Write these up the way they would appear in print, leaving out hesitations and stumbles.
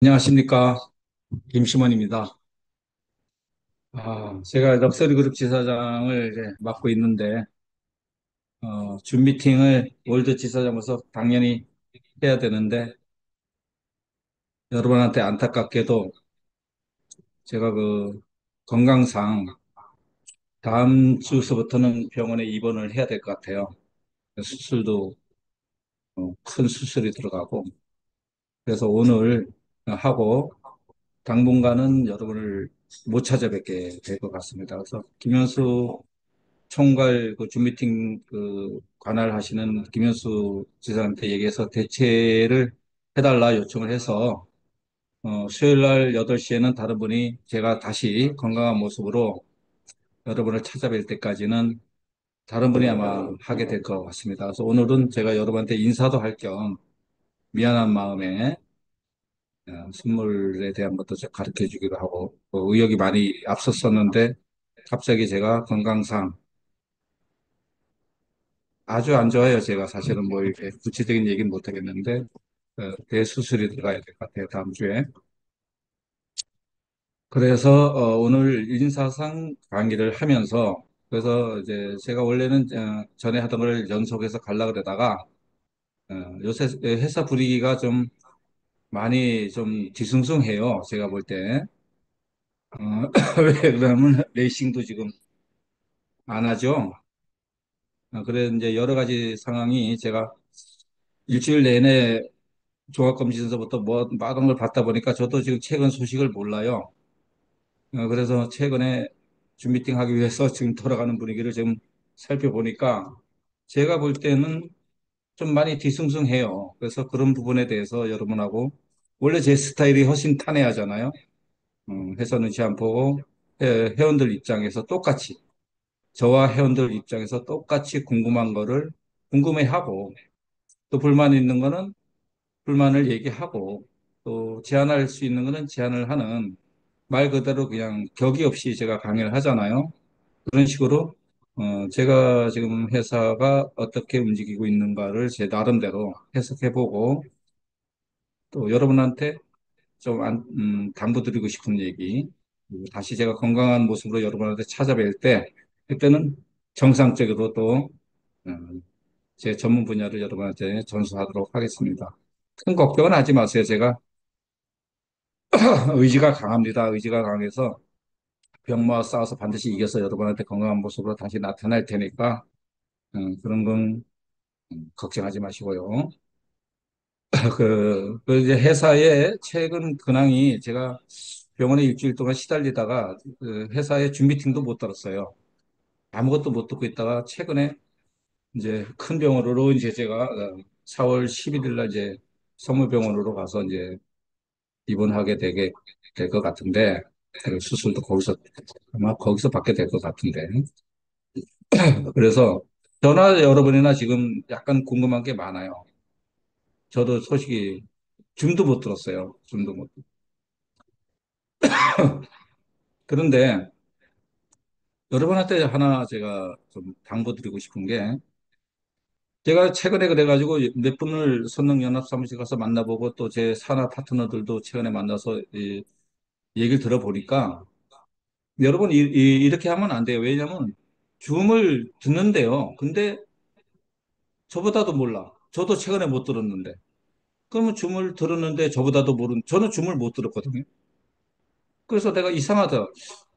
안녕하십니까. 김시mon입니다. 제가 럭셔리 그룹 지사장을 이제 맡고 있는데, 준 미팅을 월드 지사장으로서 당연히 해야 되는데, 여러분한테 안타깝게도 제가 그 건강상 다음 주서부터는 병원에 입원을 해야 될 것 같아요. 수술도 큰 수술이 들어가고, 그래서 오늘 하고 당분간은 여러분을 못 찾아뵙게 될 것 같습니다. 그래서 김현수 총괄 그 준미팅 그 관할하시는 김현수 지사한테 얘기해서 대체를 해달라 요청을 해서 수요일 날 8시에는 다른 분이 제가 다시 건강한 모습으로 여러분을 찾아뵐 때까지는 다른 분이 아마 하게 될 것 같습니다. 그래서 오늘은 제가 여러분한테 인사도 할 겸 미안한 마음에 선물에 대한 것도 좀 가르쳐 주기도 하고 의욕이 많이 앞섰었는데 갑자기 제가 건강상 아주 안 좋아요. 제가 사실은 뭐 이렇게 구체적인 얘기는 못 하겠는데, 대수술이 들어가야 될 것 같아요. 다음 주에. 그래서, 오늘 인사상 강의를 하면서, 그래서 이제 제가 원래는 전에 하던 걸 연속해서 가려고 그러다가, 요새 회사 분위기가 좀 많이 좀 뒤숭숭해요. 제가 볼 때. 왜 그러면 레이싱도 지금 안 하죠. 그래 이제 여러 가지 상황이 제가 일주일 내내 종합검진서부터 뭐 많은 걸 받다 보니까 저도 지금 최근 소식을 몰라요. 그래서 최근에 줌 미팅 하기 위해서 지금 돌아가는 분위기를 지금 살펴보니까 제가 볼 때는 좀 많이 뒤숭숭해요. 그래서 그런 부분에 대해서 여러분하고 원래 제 스타일이 훨씬 탄회하잖아요. 회사 눈치 안 보고 회원들 입장에서 똑같이 저와 회원들 입장에서 똑같이 궁금한 거를 궁금해하고 또 불만 있는 거는 불만을 얘기하고 또 제안할 수 있는 거는 제안을 하는 말 그대로 그냥 격이 없이 제가 강의를 하잖아요. 그런 식으로 제가 지금 회사가 어떻게 움직이고 있는가를 제 나름대로 해석해보고 또 여러분한테 좀 당부드리고 싶은 얘기 그리고 다시 제가 건강한 모습으로 여러분한테 찾아뵐 때 그때는 정상적으로 또 제 전문 분야를 여러분한테 전수하도록 하겠습니다. 큰 걱정은 하지 마세요. 제가 의지가 강합니다. 의지가 강해서 병마와 싸워서 반드시 이겨서 여러분한테 건강한 모습으로 다시 나타날 테니까 그런 건 걱정하지 마시고요. 그 이제 회사의 최근 근황이 제가 병원에 일주일 동안 시달리다가 그 회사의 준비팀도 못 들었어요. 아무것도 못 듣고 있다가 최근에 이제 큰 병원으로 이제 제가 4월 11일 날 이제 성모병원으로 가서 이제 입원하게 되게 될 것 같은데 수술도 거기서 아마 거기서 받게 될 것 같은데 그래서 저나 여러분이나 지금 약간 궁금한 게 많아요. 저도 소식이 줌도 못 들었어요. 줌도 못. 그런데 여러분한테 하나 제가 좀 당부드리고 싶은 게 제가 최근에 그래가지고 몇 분을 선릉연합 사무실 가서 만나보고 또 제 산하 파트너들도 최근에 만나서 이 얘기를 들어보니까 여러분 이렇게 하면 안 돼요. 왜냐하면 줌을 듣는데요. 근데 저보다도 몰라. 저도 최근에 못 들었는데. 그러면 줌을 들었는데 저보다도 저는 줌을 못 들었거든요. 그래서 내가 이상하다.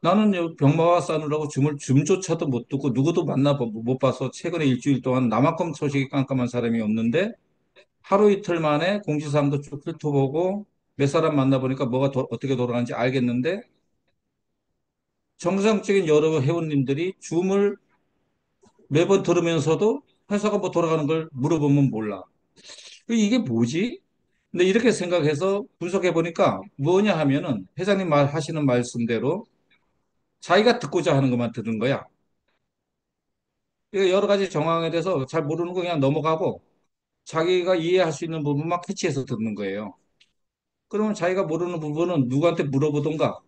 나는 병마와 싸느라고 줌조차도 못 듣고 누구도 못 봐서 최근에 일주일 동안 나만큼 소식이 깜깜한 사람이 없는데 하루 이틀 만에 공지사항도 쭉 훑어보고 몇 사람 만나보니까 뭐가 어떻게 돌아가는지 알겠는데 정상적인 여러 회원님들이 줌을 매번 들으면서도 회사가 뭐 돌아가는 걸 물어보면 몰라. 이게 뭐지? 근데 이렇게 생각해서 분석해 보니까 뭐냐 하면은 회장님 하시는 말씀대로 자기가 듣고자 하는 것만 듣는 거야. 여러 가지 정황에 대해서 잘 모르는 거 그냥 넘어가고 자기가 이해할 수 있는 부분만 캐치해서 듣는 거예요. 그러면 자기가 모르는 부분은 누구한테 물어보던가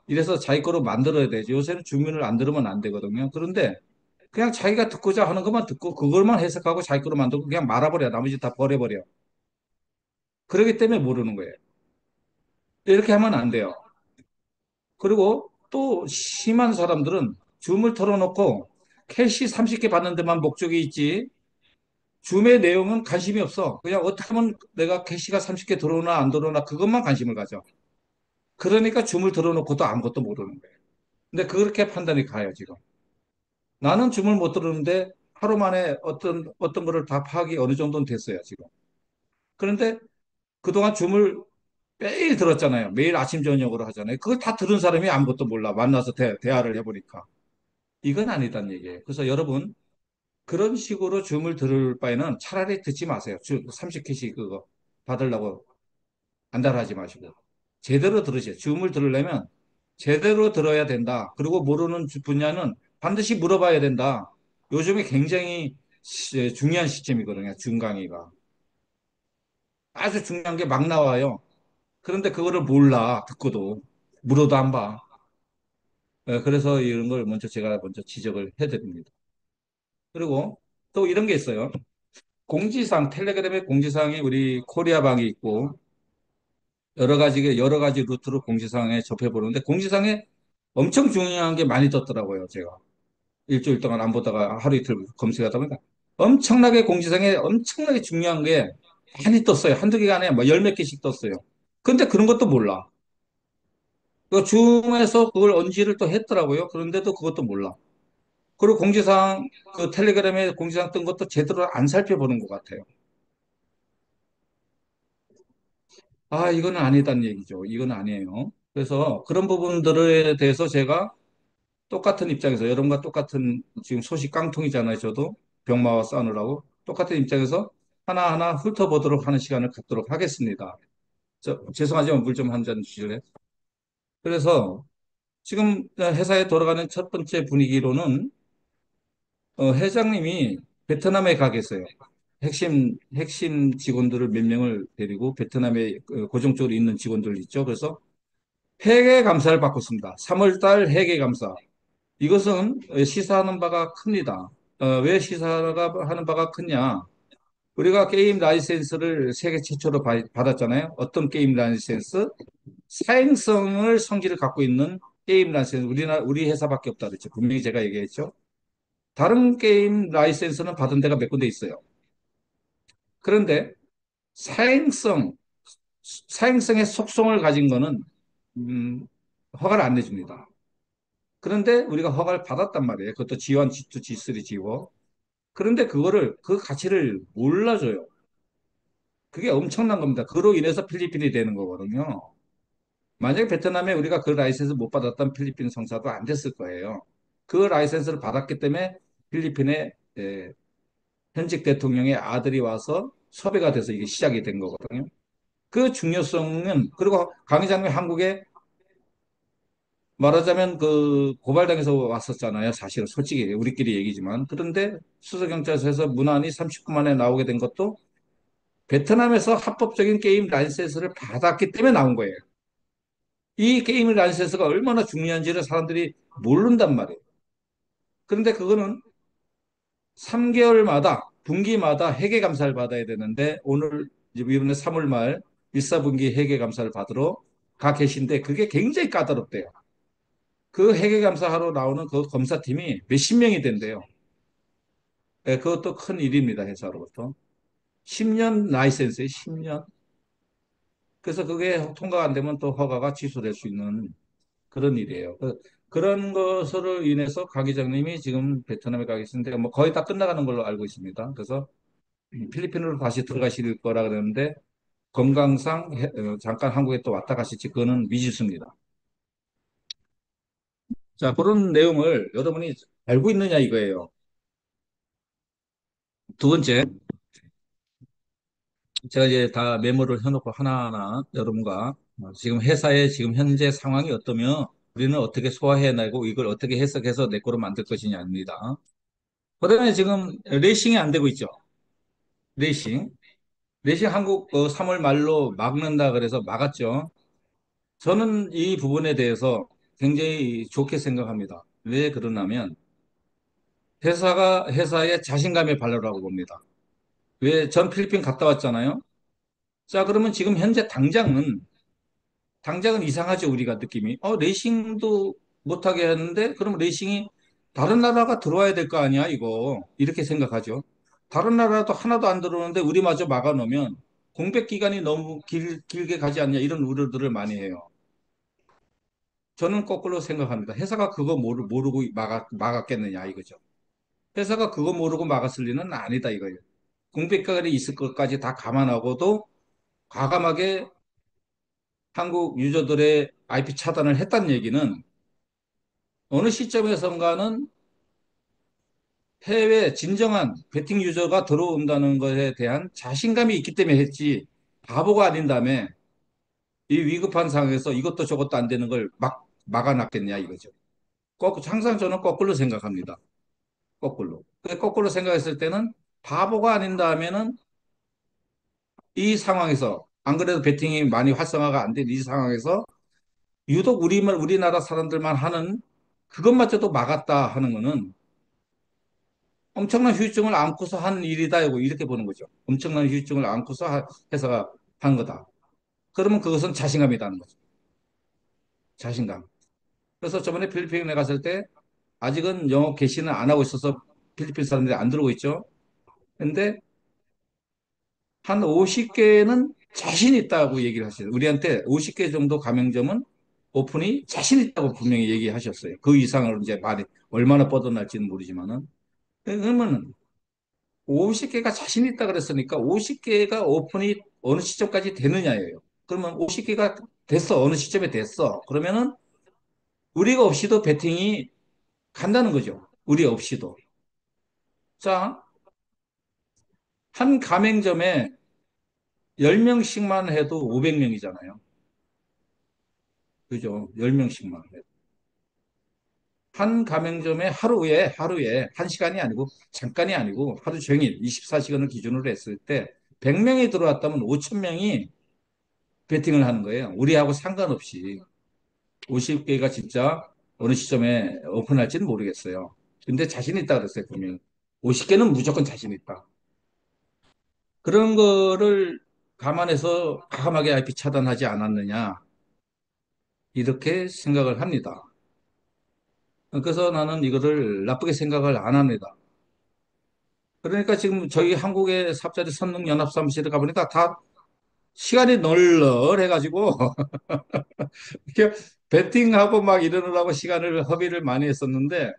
이래서 자기 거로 만들어야 되지. 요새는 주문을 안 들으면 안 되거든요. 그런데 그냥 자기가 듣고자 하는 것만 듣고 그걸만 해석하고 자기 거로 만들고 그냥 말아버려. 나머지 다 버려버려. 그러기 때문에 모르는 거예요. 이렇게 하면 안 돼요. 그리고 또 심한 사람들은 줌을 털어놓고 캐시 30개 받는 데만 목적이 있지 줌의 내용은 관심이 없어. 그냥 어떻게 하면 내가 캐시가 30개 들어오나 안 들어오나 그것만 관심을 가져. 그러니까 줌을 들어놓고도 아무것도 모르는 거예요. 근데 그렇게 판단이 가요, 지금. 나는 줌을 못 들었는데 하루 만에 어떤 거를 다 파악이 어느 정도는 됐어요, 지금. 그런데 그동안 줌을 매일 들었잖아요. 매일 아침, 저녁으로 하잖아요. 그걸 다 들은 사람이 아무것도 몰라. 만나서 대화를 해보니까. 이건 아니단 얘기예요. 그래서 여러분, 그런 식으로 줌을 들을 바에는 차라리 듣지 마세요. 30캐시 그거 받으려고 안달하지 마시고. 제대로 들으세요. 줌을 들으려면 제대로 들어야 된다. 그리고 모르는 분야는 반드시 물어봐야 된다. 요즘에 굉장히 중요한 시점이거든요. 줌 강의가. 아주 중요한 게 막 나와요. 그런데 그거를 몰라. 듣고도. 물어도 안 봐. 그래서 이런 걸 먼저 제가 먼저 지적을 해드립니다. 그리고 또 이런 게 있어요. 공지사항, 텔레그램의 공지사항이 우리 코리아방이 있고 여러 가지 루트로 공지사항에 접해보는데 공지사항에 엄청 중요한 게 많이 떴더라고요, 제가. 일주일 동안 안 보다가 하루 이틀 검색하다 보니까 엄청나게 공지사항에 엄청나게 중요한 게 많이 떴어요. 한두 개가 아니라 뭐 열 몇 개씩 떴어요. 근데 그런 것도 몰라. 그 줌에서 그걸 언지를 또 했더라고요. 그런데도 그것도 몰라. 그리고 공지사항, 그 텔레그램에 공지사항 뜬 것도 제대로 안 살펴보는 것 같아요. 아, 이거는 아니다는 얘기죠. 이건 아니에요. 그래서 그런 부분들에 대해서 제가 똑같은 입장에서 여러분과 똑같은 지금 소식 깡통이잖아요. 저도 병마와 싸우느라고 똑같은 입장에서 하나하나 훑어보도록 하는 시간을 갖도록 하겠습니다. 죄송하지만 물 좀 한 잔 주실래요? 그래서 지금 회사에 돌아가는 첫 번째 분위기로는 회장님이 베트남에 가 계세요. 핵심 직원들을 몇 명을 데리고 베트남에 고정적으로 있는 직원들 있죠. 그래서 회계 감사를 받고 있습니다. 3월 달 회계 감사. 이것은 시사하는 바가 큽니다. 왜 시사가 하는 바가 크냐? 우리가 게임 라이센스를 세계 최초로 받았잖아요. 어떤 게임 라이센스? 사행성을 성질을 갖고 있는 게임 라이센스. 우리 회사밖에 없다 그랬죠. 분명히 제가 얘기했죠. 다른 게임 라이센스는 받은 데가 몇 군데 있어요. 그런데 사행성, 사행성의 속성을 가진 거는 음, 허가를 안 내줍니다. 그런데 우리가 허가를 받았단 말이에요. 그것도 G1, G2, G3, G4. 그런데 그 가치를 몰라줘요. 그게 엄청난 겁니다. 그로 인해서 필리핀이 되는 거거든요. 만약에 베트남에 우리가 그 라이센스 못 받았던 필리핀 성사도 안 됐을 거예요. 그 라이센스를 받았기 때문에 필리핀의 현직 대통령의 아들이 와서 섭외가 돼서 이게 시작이 된 거거든요. 그 중요성은 그리고 강 회장님 한국에 말하자면 그 고발당해서 왔었잖아요. 사실은 솔직히 우리끼리 얘기지만 그런데 수서경찰서에서 문안이 30분 만에 나오게 된 것도 베트남에서 합법적인 게임 라이센스를 받았기 때문에 나온 거예요. 이 게임 라이센스가 얼마나 중요한지를 사람들이 모른단 말이에요. 그런데 그거는 3개월마다 분기마다 회계 감사를 받아야 되는데 오늘 이번에 3월 말 1사분기 회계 감사를 받으러 가 계신데 그게 굉장히 까다롭대요. 그 회계 감사하러 나오는 그 검사팀이 몇십 명이 된대요. 예, 그것도 큰 일입니다, 회사로부터. 10년 라이센스에 10년. 그래서 그게 통과가 안 되면 또 허가가 취소될 수 있는 그런 일이에요. 그런 것으로 인해서 강 기장님이 지금 베트남에 가 계시는데 뭐 거의 다 끝나가는 걸로 알고 있습니다. 그래서 필리핀으로 다시 들어가실 거라 그러는데 건강상 잠깐 한국에 또 왔다 가실지 그거는 미지수입니다. 자, 그런 내용을 여러분이 알고 있느냐 이거예요. 두 번째, 제가 이제 다 메모를 해놓고 하나하나 여러분과 지금 회사의 지금 현재 상황이 어떠며 우리는 어떻게 소화해내고 이걸 어떻게 해석해서 내 거로 만들 것이냐입니다. 그다음에 지금 레이싱이 안 되고 있죠. 레이싱. 레이싱 한국 3월 말로 막는다 그래서 막았죠. 저는 이 부분에 대해서 굉장히 좋게 생각합니다. 왜 그러냐면 회사의 자신감의 발로라고 봅니다. 왜 전 필리핀 갔다 왔잖아요. 자, 그러면 지금 현재 당장은 당장은 이상하죠, 우리가 느낌이. 레이싱도 못하게 하는데, 그럼 레이싱이 다른 나라가 들어와야 될 거 아니야, 이거. 이렇게 생각하죠. 다른 나라도 하나도 안 들어오는데 우리마저 막아놓으면 공백 기간이 너무 길게 가지 않냐, 이런 우려들을 많이 해요. 저는 거꾸로 생각합니다. 회사가 그거 모르고 막았겠느냐, 이거죠. 회사가 그거 모르고 막았을 리는 아니다, 이거예요. 공백 기간이 있을 것까지 다 감안하고도 과감하게 한국 유저들의 IP 차단을 했다는 얘기는 어느 시점에선가는 해외 진정한 베팅 유저가 들어온다는 것에 대한 자신감이 있기 때문에 했지, 바보가 아닌 다음에 이 위급한 상황에서 이것도 저것도 안 되는 걸 막아놨겠냐 이거죠. 항상 저는 거꾸로 생각합니다. 거꾸로. 거꾸로 생각했을 때는 바보가 아닌 다음에는 이 상황에서 안 그래도 베팅이 많이 활성화가 안 된 이 상황에서 유독 우리나라 사람들만 하는 그것마저도 막았다 하는 거는 엄청난 후유증을 안고서 한 일이다, 이렇게 보는 거죠. 엄청난 후유증을 안고서 회사가 한 거다. 그러면 그것은 자신감이라는 거죠. 자신감. 그래서 저번에 필리핀에 갔을 때 아직은 영업 개시는 안 하고 있어서 필리핀 사람들이 안 들어오고 있죠. 근데 한 50개는 자신 있다고 얘기를 하시요 우리한테 50개 정도 가맹점은 오픈이 자신 있다고 분명히 얘기하셨어요. 그 이상으로 이제 말이 얼마나 뻗어날지는 모르지만은. 그러면 50개가 자신 있다 그랬으니까 50개가 오픈이 어느 시점까지 되느냐예요. 그러면 50개가 됐어. 어느 시점에 됐어. 그러면은 우리가 없이도 베팅이 간다는 거죠. 우리 없이도. 자, 한 가맹점에 10명씩만 해도 500명이잖아요. 그죠? 10명씩만 해도. 한 가맹점에 하루에, 한 시간이 아니고, 잠깐이 아니고, 하루 종일 24시간을 기준으로 했을 때, 100명이 들어왔다면 5,000명이 베팅을 하는 거예요. 우리하고 상관없이. 50개가 진짜 어느 시점에 오픈할지는 모르겠어요. 근데 자신 있다 그랬어요, 분명히. 50개는 무조건 자신 있다. 그런 거를 감안해서 과감하게 IP 차단하지 않았느냐, 이렇게 생각을 합니다. 그래서 나는 이거를 나쁘게 생각을 안 합니다. 그러니까 지금 저희 한국의 삽자리 선릉연합 사무실에 가보니까 다 시간이 널널해가지고 이렇게 배팅하고 막 이러느라고 시간을 허비를 많이 했었는데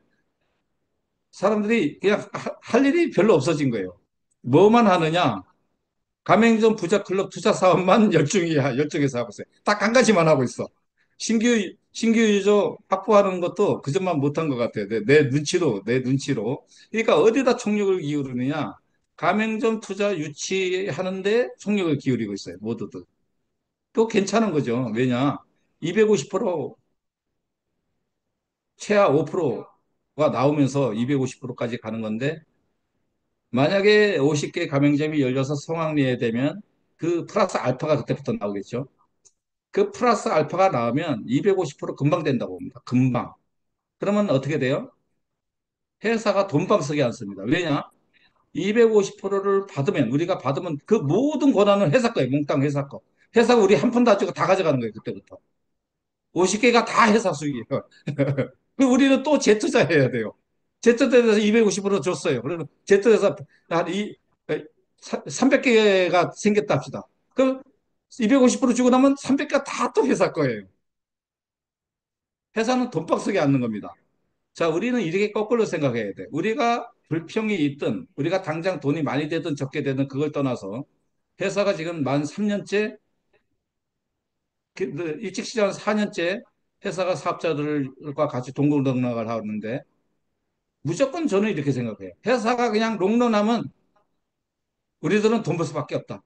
사람들이 그냥 할 일이 별로 없어진 거예요. 뭐만 하느냐? 가맹점 부자 클럽 투자 사업만 열중해서 하고 있어요. 딱 한 가지만 하고 있어. 신규 유저 확보하는 것도 그 점만 못한 것 같아요. 내 눈치로. 그러니까 어디다 총력을 기울이느냐? 가맹점 투자 유치하는데 총력을 기울이고 있어요. 모두들. 또 괜찮은 거죠. 왜냐? 250% 최하 5%가 나오면서 250%까지 가는 건데 만약에 50개 가맹점이 열려서 성황리에 되면 그 플러스 알파가 그때부터 나오겠죠. 그 플러스 알파가 나오면 250% 금방 된다고 봅니다. 금방. 그러면 어떻게 돼요? 회사가 돈방 쓰게 않습니다. 왜냐? 250%를 우리가 받으면 그 모든 권한은 회사 거예요. 몽땅 회사 거. 회사가 우리 한 푼도 안 주고 다 가져가는 거예요. 그때부터. 50개가 다 회사 수익이에요. 우리는 또 재투자해야 돼요. 제트에서 250% 줬어요. 그러면 제트에서 한 300개가 생겼다 합시다. 그럼 250% 주고 나면 300개가 다 또 회사 거예요. 회사는 돈박 쓰게 않는 겁니다. 자, 우리는 이렇게 거꾸로 생각해야 돼. 우리가 불평이 있든, 우리가 당장 돈이 많이 되든 적게 되든 그걸 떠나서 회사가 지금 만 3년째, 일찍 시작한 4년째 회사가 사업자들과 같이 동고동락을 하는데 무조건 저는 이렇게 생각해요. 회사가 그냥 롱런하면 우리들은 돈 벌 수밖에 없다.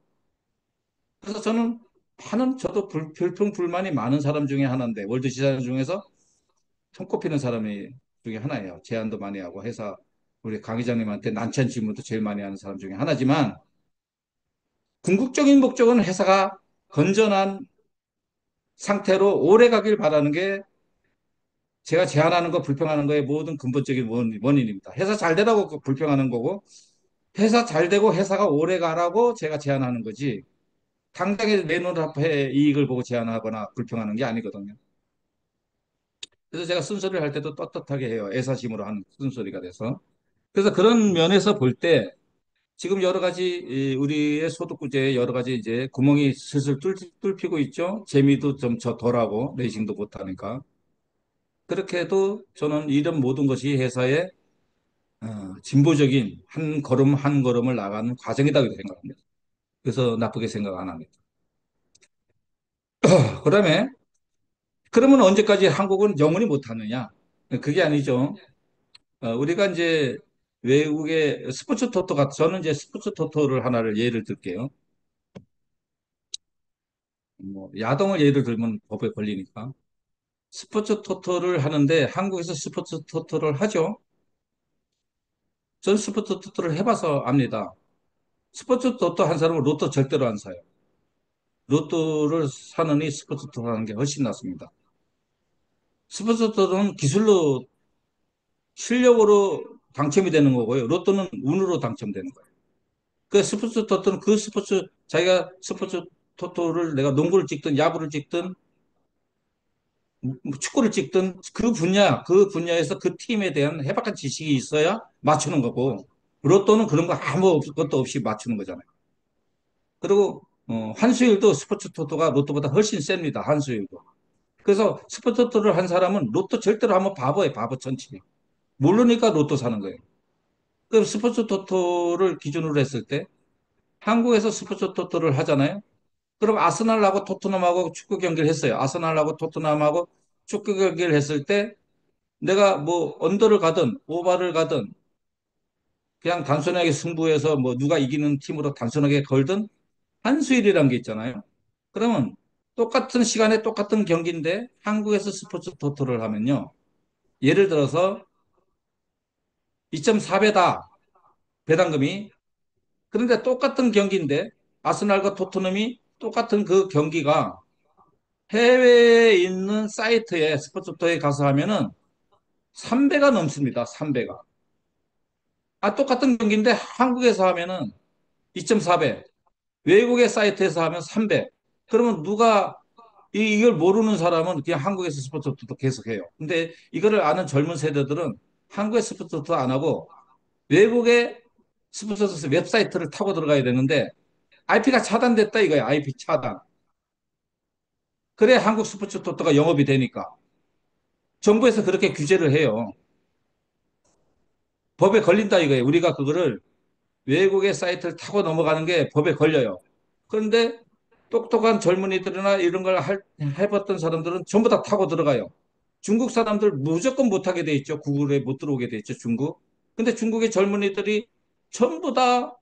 그래서 저도 불평, 불만이 많은 사람 중에 하나인데, 월드 지사장 중에서 손꼽히는 사람이 중에 하나예요. 제안도 많이 하고, 우리 강 회장님한테 난처한 질문도 제일 많이 하는 사람 중에 하나지만, 궁극적인 목적은 회사가 건전한 상태로 오래 가길 바라는 게 제가 제안하는 거, 불평하는 거의 모든 근본적인 원인입니다. 회사 잘 되라고 불평하는 거고, 회사 잘 되고 회사가 오래 가라고 제가 제안하는 거지. 당장에 내 눈앞에 이익을 보고 제안하거나 불평하는 게 아니거든요. 그래서 제가 쓴소리를 할 때도 떳떳하게 해요. 애사심으로 하는 쓴소리가 돼서. 그래서 그런 면에서 볼 때 지금 여러 가지 우리의 소득구제에 여러 가지 이제 구멍이 슬슬 뚫히고 있죠. 재미도 좀 덜하고 레이싱도 못하니까. 그렇게 해도 저는 이런 모든 것이 회사의 진보적인 한 걸음 한 걸음을 나가는 과정이다 고 생각합니다. 그래서 나쁘게 생각 안 합니다. 그다음에 그러면 언제까지 한국은 영원히 못하느냐? 그게 아니죠. 우리가 이제 외국의 스포츠 토토 같은 저는 이제 스포츠 토토를 하나를 예를 들게요. 뭐 야동을 예를 들면 법에 걸리니까 스포츠 토토를 하는데 한국에서 스포츠 토토를 하죠. 전 스포츠 토토를 해봐서 압니다. 스포츠 토토 한 사람은 로또 절대로 안 사요. 로또를 사느니 스포츠 토토 하는 게 훨씬 낫습니다. 스포츠 토토는 기술로 실력으로 당첨이 되는 거고요. 로또는 운으로 당첨되는 거예요. 그 스포츠 토토는 그 스포츠 자기가 스포츠 토토를 내가 농구를 찍든 야구를 찍든 뭐 축구를 찍든 그 분야에서 그 팀에 대한 해박한 지식이 있어야 맞추는 거고 로또는 그런 거 아무것도 없이 맞추는 거잖아요. 그리고 환수율도 스포츠 토토가 로또보다 훨씬 셉니다. 환수율도. 그래서 스포츠 토토를 한 사람은 로또 절대로 하면 바보예요. 바보 천치. 모르니까 로또 사는 거예요. 그럼 스포츠 토토를 기준으로 했을 때 한국에서 스포츠 토토를 하잖아요. 그럼 아스날하고 토트넘하고 축구 경기를 했어요. 아스날하고 토트넘하고 축구 경기를 했을 때 내가 뭐 언더를 가든 오버를 가든 그냥 단순하게 승부해서 뭐 누가 이기는 팀으로 단순하게 걸든 한수일이라는 게 있잖아요. 그러면 똑같은 시간에 똑같은 경기인데 한국에서 스포츠 토토를 하면요. 예를 들어서 2.4배다. 배당금이. 그런데 똑같은 경기인데 아스날과 토트넘이 똑같은 그 경기가 해외에 있는 사이트에 스포츠 토토에 가서 하면은 3배가 넘습니다. 3배가. 똑같은 경기인데 한국에서 하면은 2.4배, 외국의 사이트에서 하면 3배. 그러면 누가 이걸 모르는 사람은 그냥 한국에서 스포츠도 계속해요. 근데 이거를 아는 젊은 세대들은 한국의 스포츠도 안 하고 외국의 스포츠 웹사이트를 타고 들어가야 되는데 IP가 차단됐다 이거야. IP 차단. 그래 한국 스포츠 토토가 영업이 되니까 정부에서 그렇게 규제를 해요. 법에 걸린다 이거예요. 우리가 그거를 외국의 사이트를 타고 넘어가는 게 법에 걸려요. 그런데 똑똑한 젊은이들이나 이런 걸 해봤던 사람들은 전부 다 타고 들어가요. 중국 사람들 무조건 못하게 돼 있죠. 구글에 못 들어오게 돼 있죠. 중국. 근데 중국의 젊은이들이 전부 다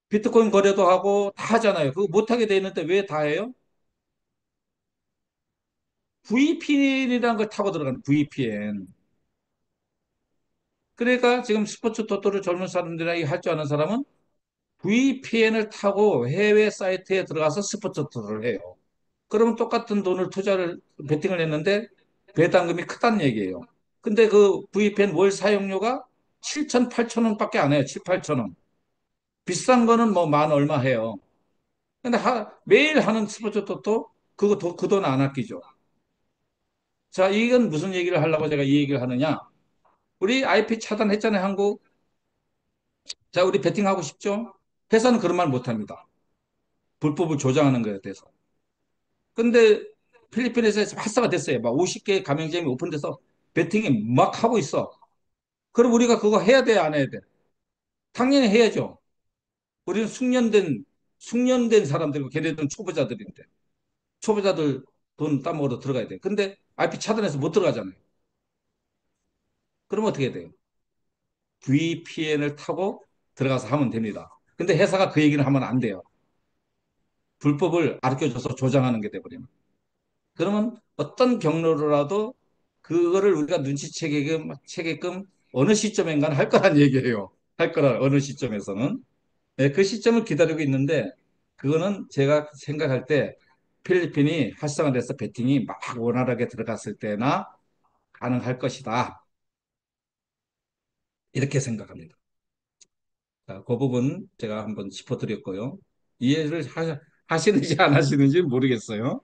비트코인 거래도 하고 다 하잖아요. 그거 못하게 돼 있는데 왜 다 해요? VPN이라는 걸 타고 들어가는 VPN. 그러니까 지금 스포츠 토토를 젊은 사람들이 할 줄 아는 사람은 VPN을 타고 해외 사이트에 들어가서 스포츠 토토를 해요. 그러면 똑같은 돈을 베팅을 했는데 배당금이 크다는 얘기예요. 근데 그 VPN 월 사용료가 7천, 8천 원밖에 안 해요. 7, 8천 원. 비싼 거는 뭐 만 얼마 해요. 근데 매일 하는 스포츠 토토 그 돈 안 아끼죠. 자, 이건 무슨 얘기를 하려고 제가 이 얘기를 하느냐? 우리 IP 차단했잖아요, 한국. 자, 우리 베팅하고 싶죠? 회사는 그런 말 못 합니다. 불법을 조장하는 거에 대해서. 근데 필리핀에서 활성화 됐어요. 막 50개 가맹점이 오픈돼서 베팅이 막 하고 있어. 그럼 우리가 그거 해야 돼, 안 해야 돼? 당연히 해야죠. 우리는 숙련된 사람들이고 걔네들은 초보자들인데. 초보자들 돈 따먹으러 들어가야 돼. 근데 IP 차단해서 못 들어가잖아요. 그럼 어떻게 돼요? VPN을 타고 들어가서 하면 됩니다. 근데 회사가 그 얘기를 하면 안 돼요. 불법을 가르쳐줘서 조장하는 게 돼버리면. 그러면 어떤 경로로라도 그거를 우리가 눈치채게끔 어느 시점인가는 할 거란 얘기예요. 할 거라, 어느 시점에서는. 네, 그 시점을 기다리고 있는데, 그거는 제가 생각할 때 필리핀이 활성화돼서 베팅이 막 원활하게 들어갔을 때나 가능할 것이다. 이렇게 생각합니다. 자, 그 부분 제가 한번 짚어드렸고요. 이해를 하시는지 안 하시는지 모르겠어요.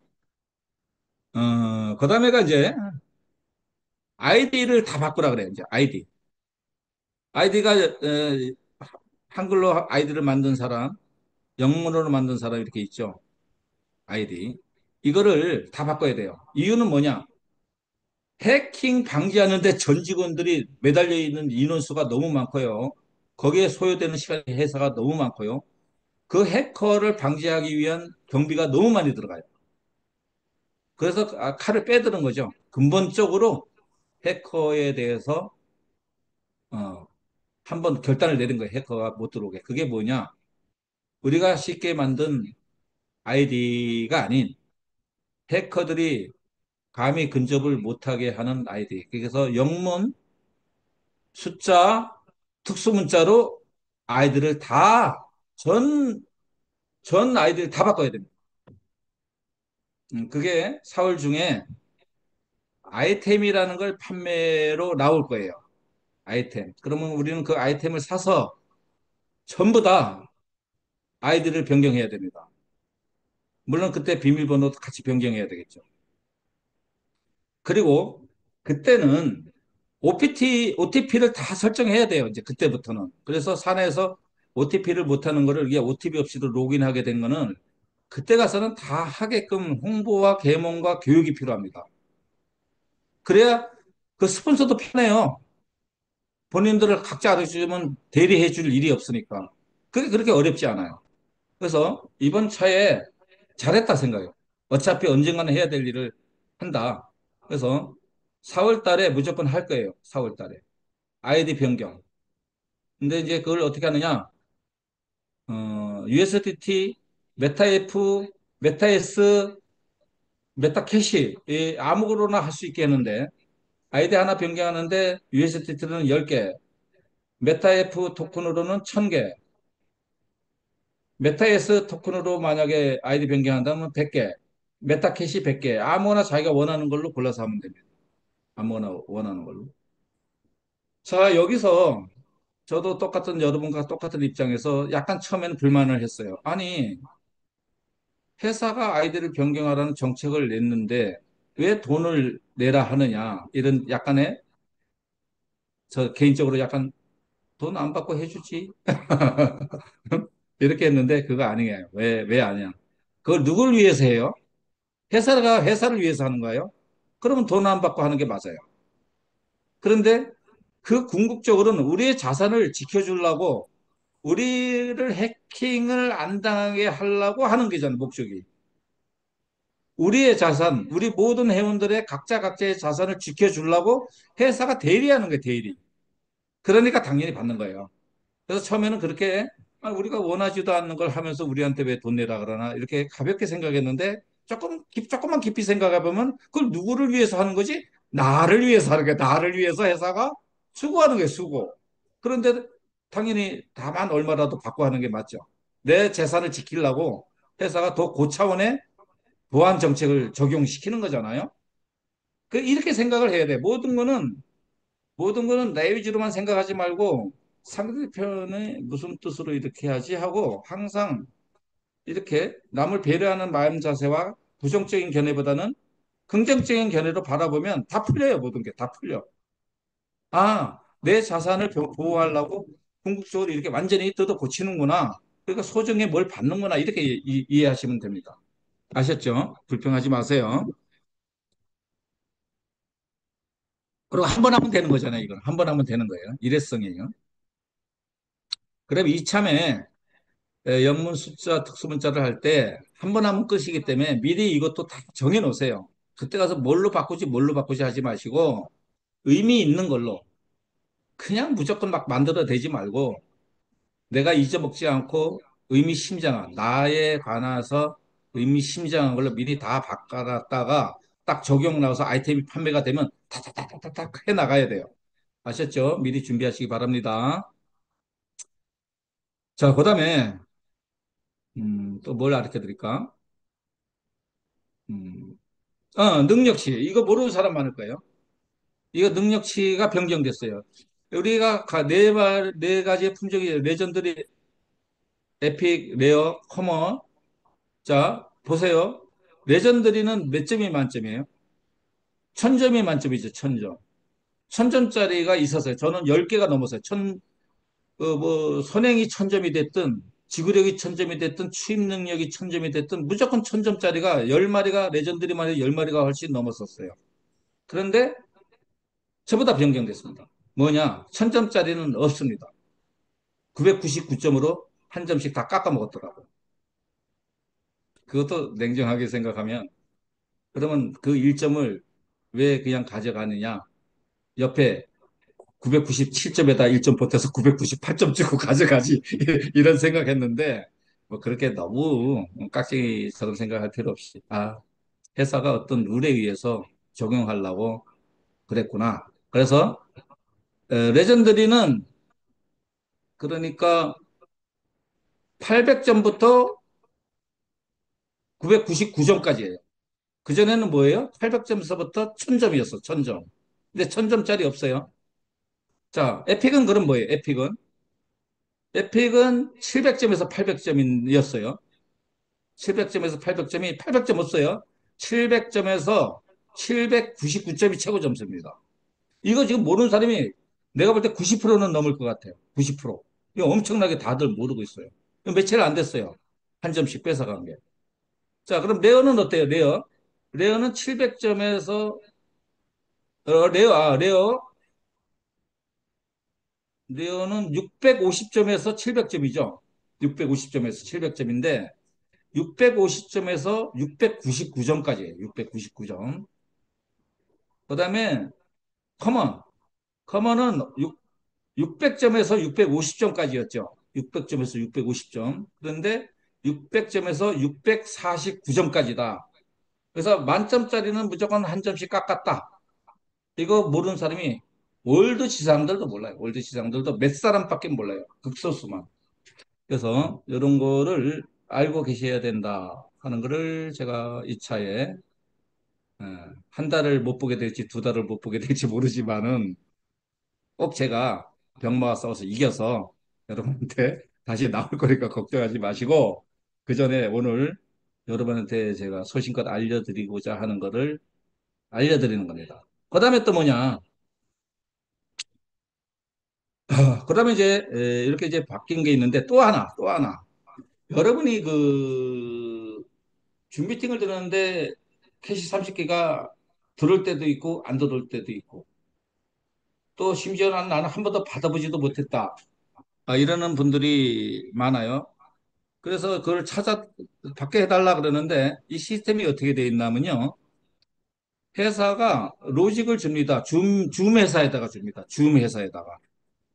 그다음에가 이제 아이디를 다 바꾸라 그래요. 이제 아이디. 아이디가 한글로 아이디를 만든 사람, 영문으로 만든 사람 이렇게 있죠. 아이디. 이거를 다 바꿔야 돼요. 이유는 뭐냐? 해킹 방지하는데 전 직원들이 매달려 있는 인원수가 너무 많고요. 거기에 소요되는 시간 회사가 너무 많고요. 그 해커를 방지하기 위한 경비가 너무 많이 들어가요. 그래서 칼을 빼드는 거죠. 근본적으로 해커에 대해서 한번 결단을 내린 거예요. 해커가 못 들어오게. 그게 뭐냐? 우리가 쉽게 만든 아이디가 아닌 해커들이 감히 근접을 못하게 하는 아이디. 그래서 영문, 숫자, 특수문자로 아이들을 다, 전, 전 아이들 다 바꿔야 됩니다. 그게 4월 중에 아이템이라는 걸 판매로 나올 거예요. 아이템. 그러면 우리는 그 아이템을 사서 전부 다 아이들을 변경해야 됩니다. 물론 그때 비밀번호도 같이 변경해야 되겠죠. 그리고 그때는 OTP를 다 설정해야 돼요. 이제 그때부터는. 그래서 사내에서 OTP를 못하는 거를 이게 OTP 없이도 로그인하게 된 거는 그때 가서는 다 하게끔 홍보와 계몽과 교육이 필요합니다. 그래야 그 스폰서도 편해요. 본인들을 각자 알아주면 대리해 줄 일이 없으니까. 그게 그렇게 어렵지 않아요. 그래서 이번 차에 잘했다 생각해요. 어차피 언젠가는 해야 될 일을 한다. 그래서 4월 달에 무조건 할 거예요. 4월 달에. 아이디 변경. 근데 이제 그걸 어떻게 하느냐? USDT, 메타F, 메타S, 메타캐시, 아무거나 할 수 있게 했는데, 아이디 하나 변경하는데 USDT는 10개, 메타F 토큰으로는 1000개, 메타S 토큰으로 만약에 아이디 변경한다면 100개, 메타캐시 100개, 아무거나 자기가 원하는 걸로 골라서 하면 됩니다. 아무거나 원하는 걸로. 자, 여기서 저도 똑같은 여러분과 똑같은 입장에서 약간 처음에는 불만을 했어요. 아니, 회사가 아이디를 변경하라는 정책을 냈는데 왜 돈을 내라 하느냐. 이런 약간의 저 개인적으로 약간 돈 안 받고 해주지. 이렇게 했는데 그거 아니에요. 왜 아니야? 그걸 누굴 위해서 해요? 회사가 회사를 위해서 하는 거예요? 그러면 돈 안 받고 하는 게 맞아요. 그런데 그 궁극적으로는 우리의 자산을 지켜주려고 우리를 해킹을 안 당하게 하려고 하는 게잖아요, 목적이. 우리의 자산, 우리 모든 회원들의 각자의 자산을 지켜주려고 회사가 대리하는 거예요, 대리. 그러니까 당연히 받는 거예요. 그래서 처음에는 그렇게 우리가 원하지도 않는 걸 하면서 우리한테 왜 돈 내라 그러나 이렇게 가볍게 생각했는데 조금만 깊이 생각해 보면 그걸 누구를 위해서 하는 거지? 나를 위해서 하는 거야. 나를 위해서 회사가 수고하는 거예요, 수고. 그런데 당연히 다만 얼마라도 받고 하는 게 맞죠. 내 재산을 지키려고 회사가 더 고차원의 보안 정책을 적용시키는 거잖아요. 이렇게 생각을 해야 돼. 모든 거는 내 위주로만 생각하지 말고 상대편의 무슨 뜻으로 이렇게 하지 하고 항상 이렇게 남을 배려하는 마음 자세와 부정적인 견해보다는 긍정적인 견해로 바라보면 다 풀려요. 모든 게 다 풀려. 내 자산을 보호하려고 궁극적으로 이렇게 완전히 뜯어 고치는구나. 그러니까 소정에 뭘 받는구나. 이렇게 이해하시면 됩니다. 아셨죠? 불평하지 마세요. 그리고 한 번 하면 되는 거잖아요. 이건 한 번 하면 되는 거예요. 일회성이에요. 그럼 이참에 영문 숫자 특수문자를 할 때 한 번 하면 끝이기 때문에 미리 이것도 다 정해 놓으세요. 그때 가서 뭘로 바꾸지 하지 마시고 의미 있는 걸로 그냥 무조건 막 만들어 대지 말고 내가 잊어먹지 않고 의미심장한 나에 관해서 의미심장한 걸로 미리 다 바꿔놨다가 딱 적용 나와서 아이템이 판매가 되면 타타타타타타 해 나가야 돼요. 아셨죠? 미리 준비하시기 바랍니다. 자, 그다음에 또 뭘 가르쳐 드릴까? 음, 능력치. 이거 모르는 사람 많을 거예요. 이거 능력치가 변경됐어요. 우리가 네 가지의 품종이 레전더리, 에픽, 레어, 커먼. 자, 보세요. 레전드리는 몇 점이 만점이에요? 1000점이 만점이죠, 1000점. 1000점짜리가 있었어요. 저는 10개가 넘었어요. 뭐, 선행이 1000점이 됐든, 지구력이 1000점이 됐든, 추입 능력이 1000점이 됐든, 무조건 1000점짜리가 10마리가, 레전드리만 해도 10마리가 훨씬 넘었었어요. 그런데 저보다 변경됐습니다. 뭐냐? 1000점짜리는 없습니다. 999점으로 한 점씩 다 깎아 먹었더라고요. 그것도 냉정하게 생각하면, 그러면 그 1점을 왜 그냥 가져가느냐? 옆에 997점에다 1점 보태서 998점 주고 가져가지. 이런 생각했는데, 뭐 그렇게 너무 깍지처럼 생각할 필요 없이, 아, 회사가 어떤 룰에 의해서 적용하려고 그랬구나. 그래서, 레전드리는 그러니까 800점부터 999점까지예요. 그전에는 뭐예요? 800점서부터 1000점이었어, 1000점. 근데 1000점짜리 없어요. 자, 에픽은 그럼 뭐예요? 에픽은 700점에서 800점이었어요. 700점에서 800점이 800점 없어요. 700점에서 799점이 최고 점수입니다. 이거 지금 모르는 사람이 내가 볼 때 90%는 넘을 것 같아요. 90%. 이거 엄청나게 다들 모르고 있어요. 며칠 안 됐어요. 한 점씩 뺏어간 게. 자, 그럼 레어는 어때요? 레어는 700점에서 레어는 650점에서 700점이죠. 650점에서 700점인데 650점에서 699점까지예요. 699점. 그다음에 커먼. 커먼은 600점에서 650점까지였죠. 600점에서 650점. 그런데 600점에서 649점까지다. 그래서 만점짜리는 무조건 한 점씩 깎았다. 이거 모르는 사람이 월드 지상들도 몰라요. 월드 지상들도 몇 사람밖에 몰라요. 극소수만. 그래서 이런 거를 알고 계셔야 된다 하는 거를 제가 이 차에 한 달을 못 보게 될지 두 달을 못 보게 될지 모르지만은 꼭 제가 병마와 싸워서 이겨서 여러분한테 다시 나올 거니까 걱정하지 마시고 그 전에 오늘 여러분한테 제가 소신껏 알려드리고자 하는 거를 알려드리는 겁니다. 그 다음에 또 뭐냐? 그 다음에 이제 이렇게 이제 바뀐 게 있는데 또 하나. 여러분이 그 줌미팅을 들었는데 캐시 30개가 들을 때도 있고 안 들을 때도 있고 또 심지어는 나는 한 번도 받아보지도 못했다. 이러는 분들이 많아요. 그래서 그걸 받게 해달라 그러는데 이 시스템이 어떻게 되어 있냐면요. 회사가 로직을 줍니다. 줌 회사에다가 줍니다. 줌 회사에다가.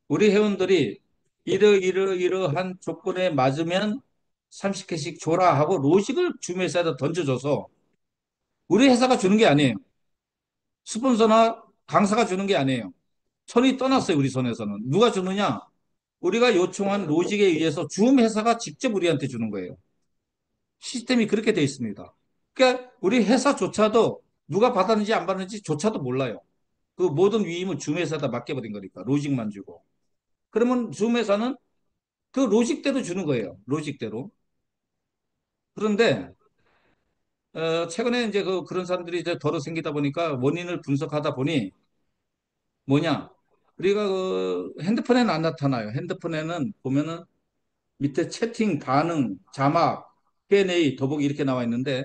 우리 회원들이 이러한 조건에 맞으면 30개씩 줘라 하고 로직을 줌 회사에다 던져줘서 우리 회사가 주는 게 아니에요. 스폰서나 강사가 주는 게 아니에요. 손이 떠났어요. 우리 손에서는. 누가 주느냐? 우리가 요청한 로직에 의해서 줌 회사가 직접 우리한테 주는 거예요. 시스템이 그렇게 돼 있습니다. 그러니까 우리 회사조차도 누가 받았는지 안 받았는지 조차도 몰라요. 그 모든 위임을 줌 회사에다 맡겨버린 거니까 로직만 주고. 그러면 줌 회사는 그 로직대로 주는 거예요. 로직대로. 그런데 최근에 이제 그런 사람들이 이제 덜어 생기다 보니까 원인을 분석하다 보니 뭐냐? 우리가 그 핸드폰에는 안 나타나요. 핸드폰에는 보면은 밑에 채팅, 반응, 자막, Q&A, 더보기 이렇게 나와 있는데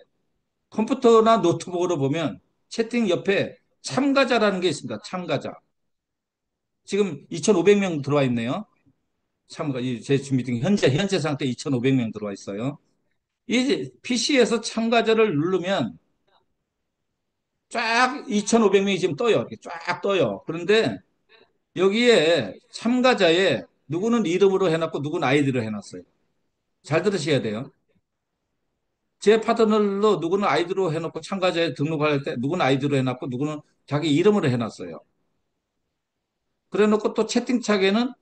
컴퓨터나 노트북으로 보면 채팅 옆에 참가자라는 게 있습니다. 참가자. 지금 2,500명 들어와 있네요. 제 준비팅 현재 상태 2,500명 들어와 있어요. 이 PC에서 참가자를 누르면 쫙 2,500명이 지금 떠요. 이렇게 쫙 떠요. 그런데 여기에 참가자에 누구는 이름으로 해놨고 누구는 아이디로 해놨어요. 잘 들으셔야 돼요. 제 파트너로 누구는 아이디로 해놓고 참가자에 등록할 때 누구는 아이디로 해놨고 누구는 자기 이름으로 해놨어요. 그래 놓고 또 채팅창에는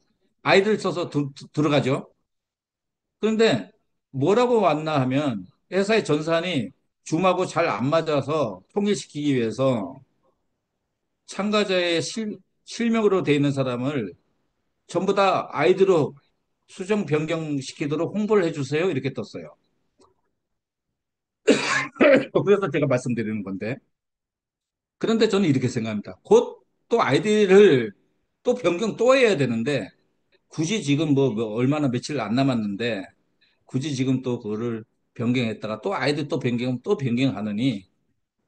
아이디를 써서 들어가죠. 그런데 뭐라고 왔나 하면 회사의 전산이 줌하고 잘 안 맞아서 통일시키기 위해서 참가자의 실명으로 되어 있는 사람을 전부 다 아이디로 수정 변경시키도록 홍보를 해주세요. 이렇게 떴어요. 그래서 제가 말씀드리는 건데. 그런데 저는 이렇게 생각합니다. 곧 또 아이디를 또 변경 또 해야 되는데, 굳이 지금 뭐 얼마나 며칠 안 남았는데, 굳이 지금 또 그거를 변경했다가 또 아이디 또 변경, 또 변경하느니,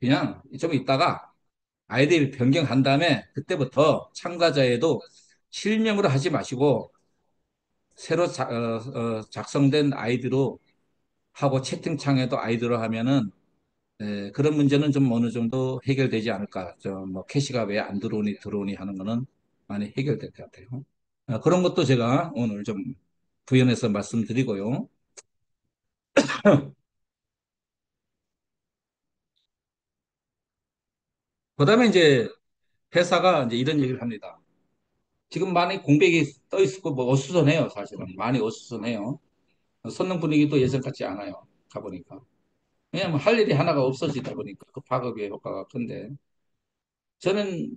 그냥 좀 있다가 아이디 변경한 다음에 그때부터 참가자에도 실명으로 하지 마시고, 새로 작성된 아이디로 하고 채팅창에도 아이디로 하면은 그런 문제는 좀 어느 정도 해결되지 않을까. 뭐 캐시가 왜 안 들어오니 들어오니 하는 거는 많이 해결될 것 같아요. 그런 것도 제가 오늘 좀 부연해서 말씀드리고요. 그다음에 이제 회사가 이제 이런 얘기를 합니다. 지금 많이 공백이 떠 있고 뭐 어수선해요, 사실은. 많이 어수선해요. 선능 분위기도 예전 같지 않아요. 가보니까. 왜냐하면 할 일이 하나가 없어지다 보니까 그 파급의 효과가 큰데 저는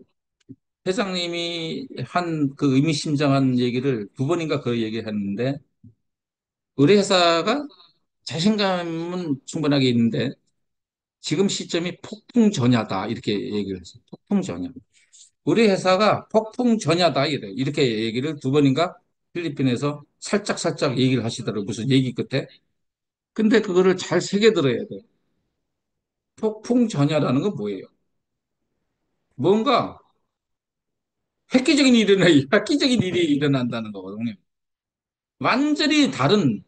회장님이 한 그 의미심장한 얘기를 두 번인가 그 얘기했는데 우리 회사가 자신감은 충분하게 있는데 지금 시점이 폭풍전야다 이렇게 얘기를 했어요. 폭풍전야. 우리 회사가 폭풍전야다 이렇게 얘기를 두 번인가 필리핀에서 살짝 살짝 얘기를 하시더라고요. 무슨 얘기 끝에. 근데 그거를 잘 새겨들어야 돼요. 폭풍전야라는 건 뭐예요? 뭔가 획기적인 일이 일어난다는 거거든요. 완전히 다른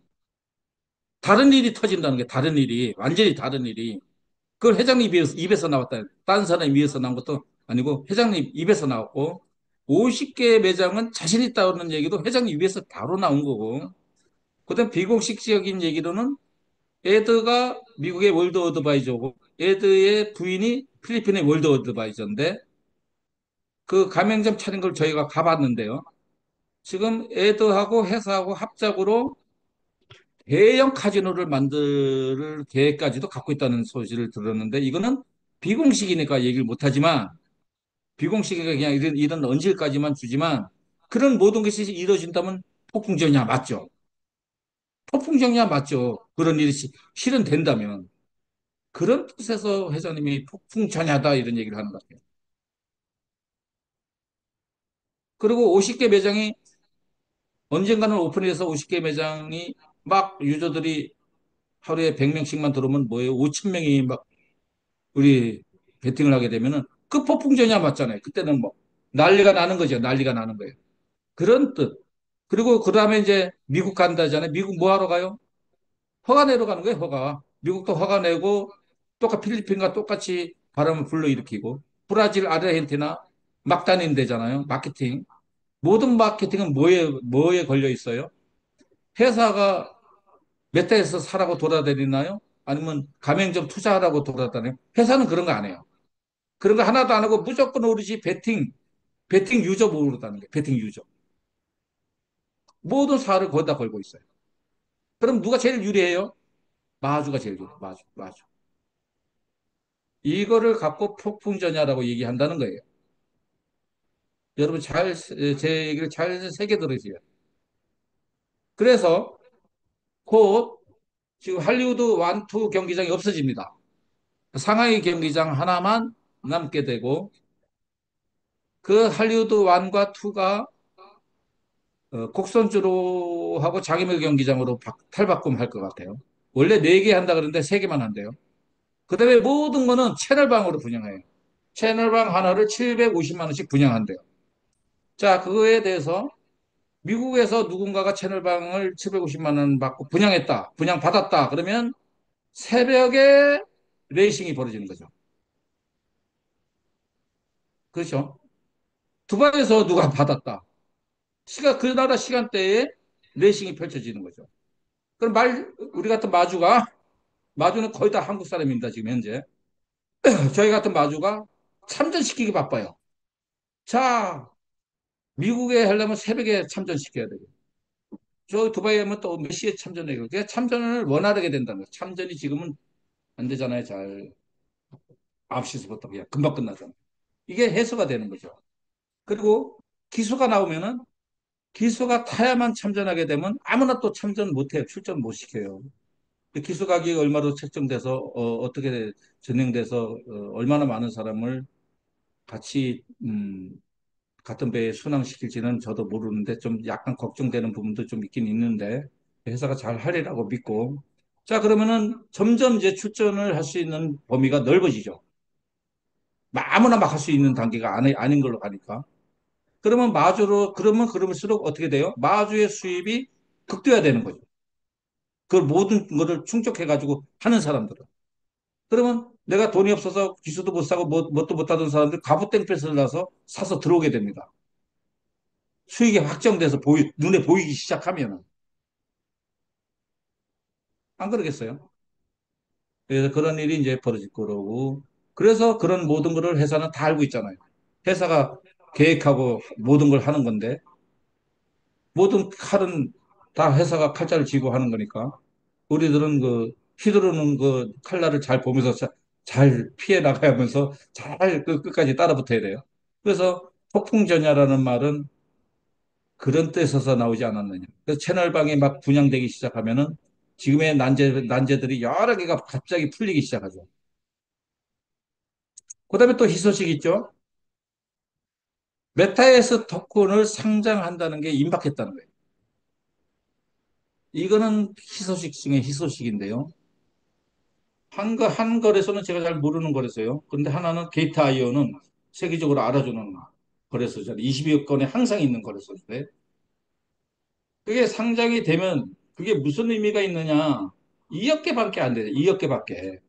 일이 터진다는 게 다른 일이 완전히 다른 일이 그걸 회장님 입에서 나왔다. 다른 사람 입에서 나온 것도 아니고 회장님 입에서 나왔고 50개 매장은 자신 있다는 얘기도 회장님 입에서 바로 나온 거고 그다음 비공식적인 얘기로는 에드가 미국의 월드 어드바이저고 에드의 부인이 필리핀의 월드 어드바이저인데 그 가맹점 차린 걸 저희가 가봤는데요. 지금 에드하고 회사하고 합작으로 대형 카지노를 만들 계획까지도 갖고 있다는 소식을 들었는데 이거는 비공식이니까 얘기를 못하지만 비공식이니까 그냥 이런 언질까지만 주지만 그런 모든 것이 이루어진다면 폭풍전야 맞죠? 폭풍전야 맞죠? 그런 일이 실현된다면 그런 뜻에서 회장님이 폭풍전야다 이런 얘기를 하는 것 같아요. 그리고 50개 매장이 언젠가는 오픈해서 50개 매장이 막 유저들이 하루에 100명씩만 들어오면 뭐예요? 5천 명이 막 우리 베팅을 하게 되면은 그 폭풍전야 맞잖아요. 그때는 뭐 난리가 나는 거죠. 난리가 나는 거예요. 그런 뜻. 그리고 그 다음에 이제 미국 간다잖아요. 미국 뭐 하러 가요? 허가 내러 가는 거예요. 허가. 미국도 허가 내고 똑같이 필리핀과 똑같이 바람을 불러일으키고 브라질, 아르헨티나 막 다니는 데잖아요. 마케팅. 모든 마케팅은 뭐에 걸려 있어요? 회사가 몇 대에서 사라고 돌아다니나요? 아니면 가맹점 투자하라고 돌아다녀요? 회사는 그런 거 안 해요. 그런 거 하나도 안 하고 무조건 오르지 배팅 유저 모르다는 게 배팅 유저. 모든 사활을 거기다 걸고 있어요. 그럼 누가 제일 유리해요? 마주가 제일 유리해요. 마주. 이거를 갖고 폭풍전야라고 얘기한다는 거예요. 여러분 제 얘기를 잘 새겨 들으세요. 그래서 곧 지금 할리우드 완투 경기장이 없어집니다. 상하이 경기장 하나만 남게 되고 그 할리우드 1과 2가 곡선주로 하고 장애물 경기장으로 탈바꿈할 것 같아요. 원래 4개 한다 그러는데 3개만 한대요. 그다음에 모든 거는 채널방으로 분양해요. 채널방 하나를 750만 원씩 분양한대요. 자, 그거에 대해서 미국에서 누군가가 채널방을 750만 원 받고 분양했다. 분양받았다. 그러면 새벽에 레이싱이 벌어지는 거죠. 그렇죠? 두바이에서 누가 받았다. 그 나라 시간대에 레이싱이 펼쳐지는 거죠. 그럼 우리 같은 마주는 거의 다 한국 사람입니다. 지금 현재. 저희 같은 마주가 참전시키기 바빠요. 자, 미국에 하려면 새벽에 참전시켜야 되고. 저 두바이 하면 또 몇 시에 참전해요. 그러니까 참전을 원활하게 된다는 거예요. 참전이 지금은 안 되잖아요. 잘. 9시부터 그냥 금방 끝나잖아요. 이게 해소가 되는 거죠. 그리고 기수가 나오면은 기수가 타야만 참전하게 되면 아무나 또 참전 못 해요. 출전 못 시켜요. 기술 가격이 얼마로 책정돼서 떻게 진행돼서 얼마나 많은 사람을 같이 같은 배에 순항시킬지는 저도 모르는데 좀 약간 걱정되는 부분도 좀 있긴 있는데 회사가 잘 하리라고 믿고 자 그러면은 점점 이제 출전을 할 수 있는 범위가 넓어지죠. 아무나 막 할 수 있는 단계가 아닌 걸로 가니까 그러면 마주로 그러면 그럴수록 어떻게 돼요? 마주의 수입이 극대화되는 거죠. 그 모든 거를 충족해 가지고 하는 사람들은 그러면 내가 돈이 없어서 기수도 못 사고 뭣도 못 하던 사람들 가부땡볕을 나서 사서 들어오게 됩니다. 수익이 확정돼서 눈에 보이기 시작하면은 안 그러겠어요? 그래서 그런 일이 이제 벌어질 거라고. 그래서 그런 모든 거를 회사는 다 알고 있잖아요. 회사가 계획하고 모든 걸 하는 건데 모든 칼은 다 회사가 칼자를 쥐고 하는 거니까 우리들은 그 휘두르는 그 칼날을 잘 보면서 잘 피해 나가면서 잘 끝까지 따라 붙어야 돼요. 그래서 폭풍전야라는 말은 그런 뜻에서 나오지 않았느냐. 그래서 채널방이 막 분양되기 시작하면은 지금의 난제들이 여러 개가 갑자기 풀리기 시작하죠. 그다음에 또 희소식 있죠. 메타에서 토큰을 상장한다는 게 임박했다는 거예요. 이거는 희소식 중에 희소식인데요. 한 거래소는 제가 잘 모르는 거래소예요. 근데 하나는 게이트 아이오는 세계적으로 알아주는 거래소잖아요. 20여 건에 항상 있는 거래소인데 그게 상장이 되면 그게 무슨 의미가 있느냐? 2억 개밖에 안 돼요. 2억 개밖에.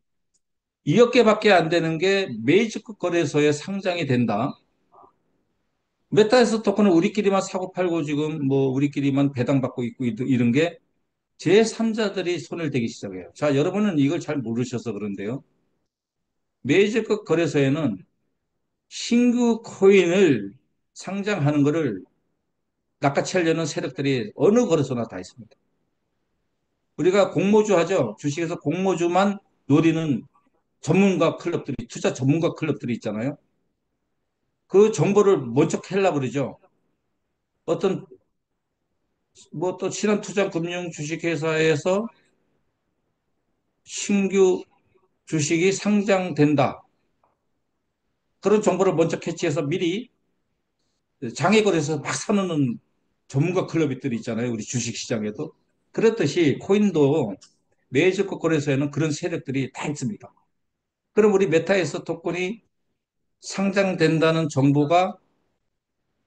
2억 개밖에 안 되는 게 메이저급 거래소에 상장이 된다. 메타에서 토큰은 우리끼리만 사고 팔고 지금 뭐 우리끼리만 배당받고 있고 이런 게 제3자들이 손을 대기 시작해요. 자, 여러분은 이걸 잘 모르셔서 그런데요. 메이저급 거래소에는 신규 코인을 상장하는 것을 낚아채려는 세력들이 어느 거래소나 다 있습니다. 우리가 공모주 하죠. 주식에서 공모주만 노리는 전문가 클럽들이, 투자 전문가 클럽들이 있잖아요. 그 정보를 먼저 캐려고 그러죠. 어떤, 뭐 또 친한 투자 금융 주식회사에서 신규 주식이 상장된다. 그런 정보를 먼저 캐치해서 미리 장외거래에서 막 사놓는 전문가 클럽들이 있잖아요. 우리 주식시장에도. 그렇듯이 코인도 메이저급 거래소에는 그런 세력들이 다 있습니다. 그럼 우리 메타에서 토큰이 상장된다는 정보가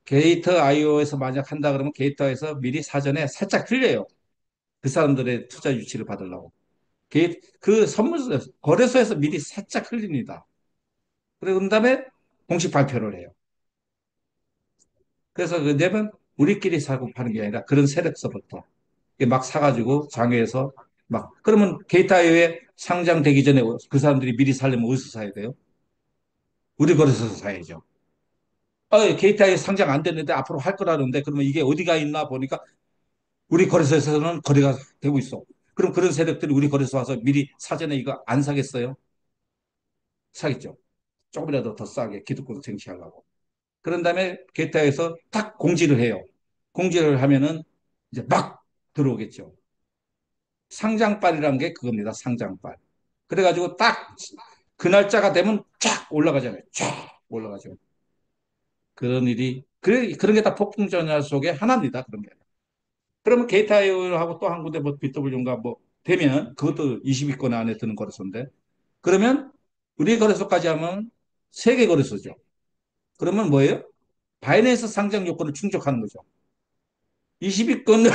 게이트 아이오에서 만약 한다 그러면 게이트에서 미리 사전에 살짝 흘려요. 그 사람들의 투자 유치를 받으려고. 그 선물 거래소에서 미리 살짝 흘립니다. 그런 다음에 공식 발표를 해요. 그래서 그 내면 우리끼리 사고 파는 게 아니라 그런 세력서부터 막 사가지고 장외에서 막 그러면 게이트 아이오에 상장되기 전에 그 사람들이 미리 살려면 어디서 사야 돼요? 우리 거래소에서 사야죠. 게이트아이 상장 안 됐는데 앞으로 할 거라는데 그러면 이게 어디가 있나 보니까 우리 거래소에서는 거래가 되고 있어. 그럼 그런 세력들이 우리 거래소 와서 미리 사전에 이거 안 사겠어요? 사겠죠. 조금이라도 더 싸게 기득권 쟁취하려고. 그런 다음에 게이트아이에서 딱 공지를 해요. 공지를 하면은 이제 막 들어오겠죠. 상장빨이라는 게 그겁니다. 상장빨. 그래가지고 딱 그 날짜가 되면 쫙 올라가잖아요. 쫙 올라가죠. 그런 게 다 폭풍전야 속의 하나입니다. 그런 게. 그러면 게이트아이오하고 또 한 군데 뭐 BW인가 뭐 되면 그것도 20위권 안에 드는 거래소인데 그러면 우리 거래소까지 하면 세개 거래소죠. 그러면 뭐예요? 바이낸스 상장 요건을 충족하는 거죠. 20위권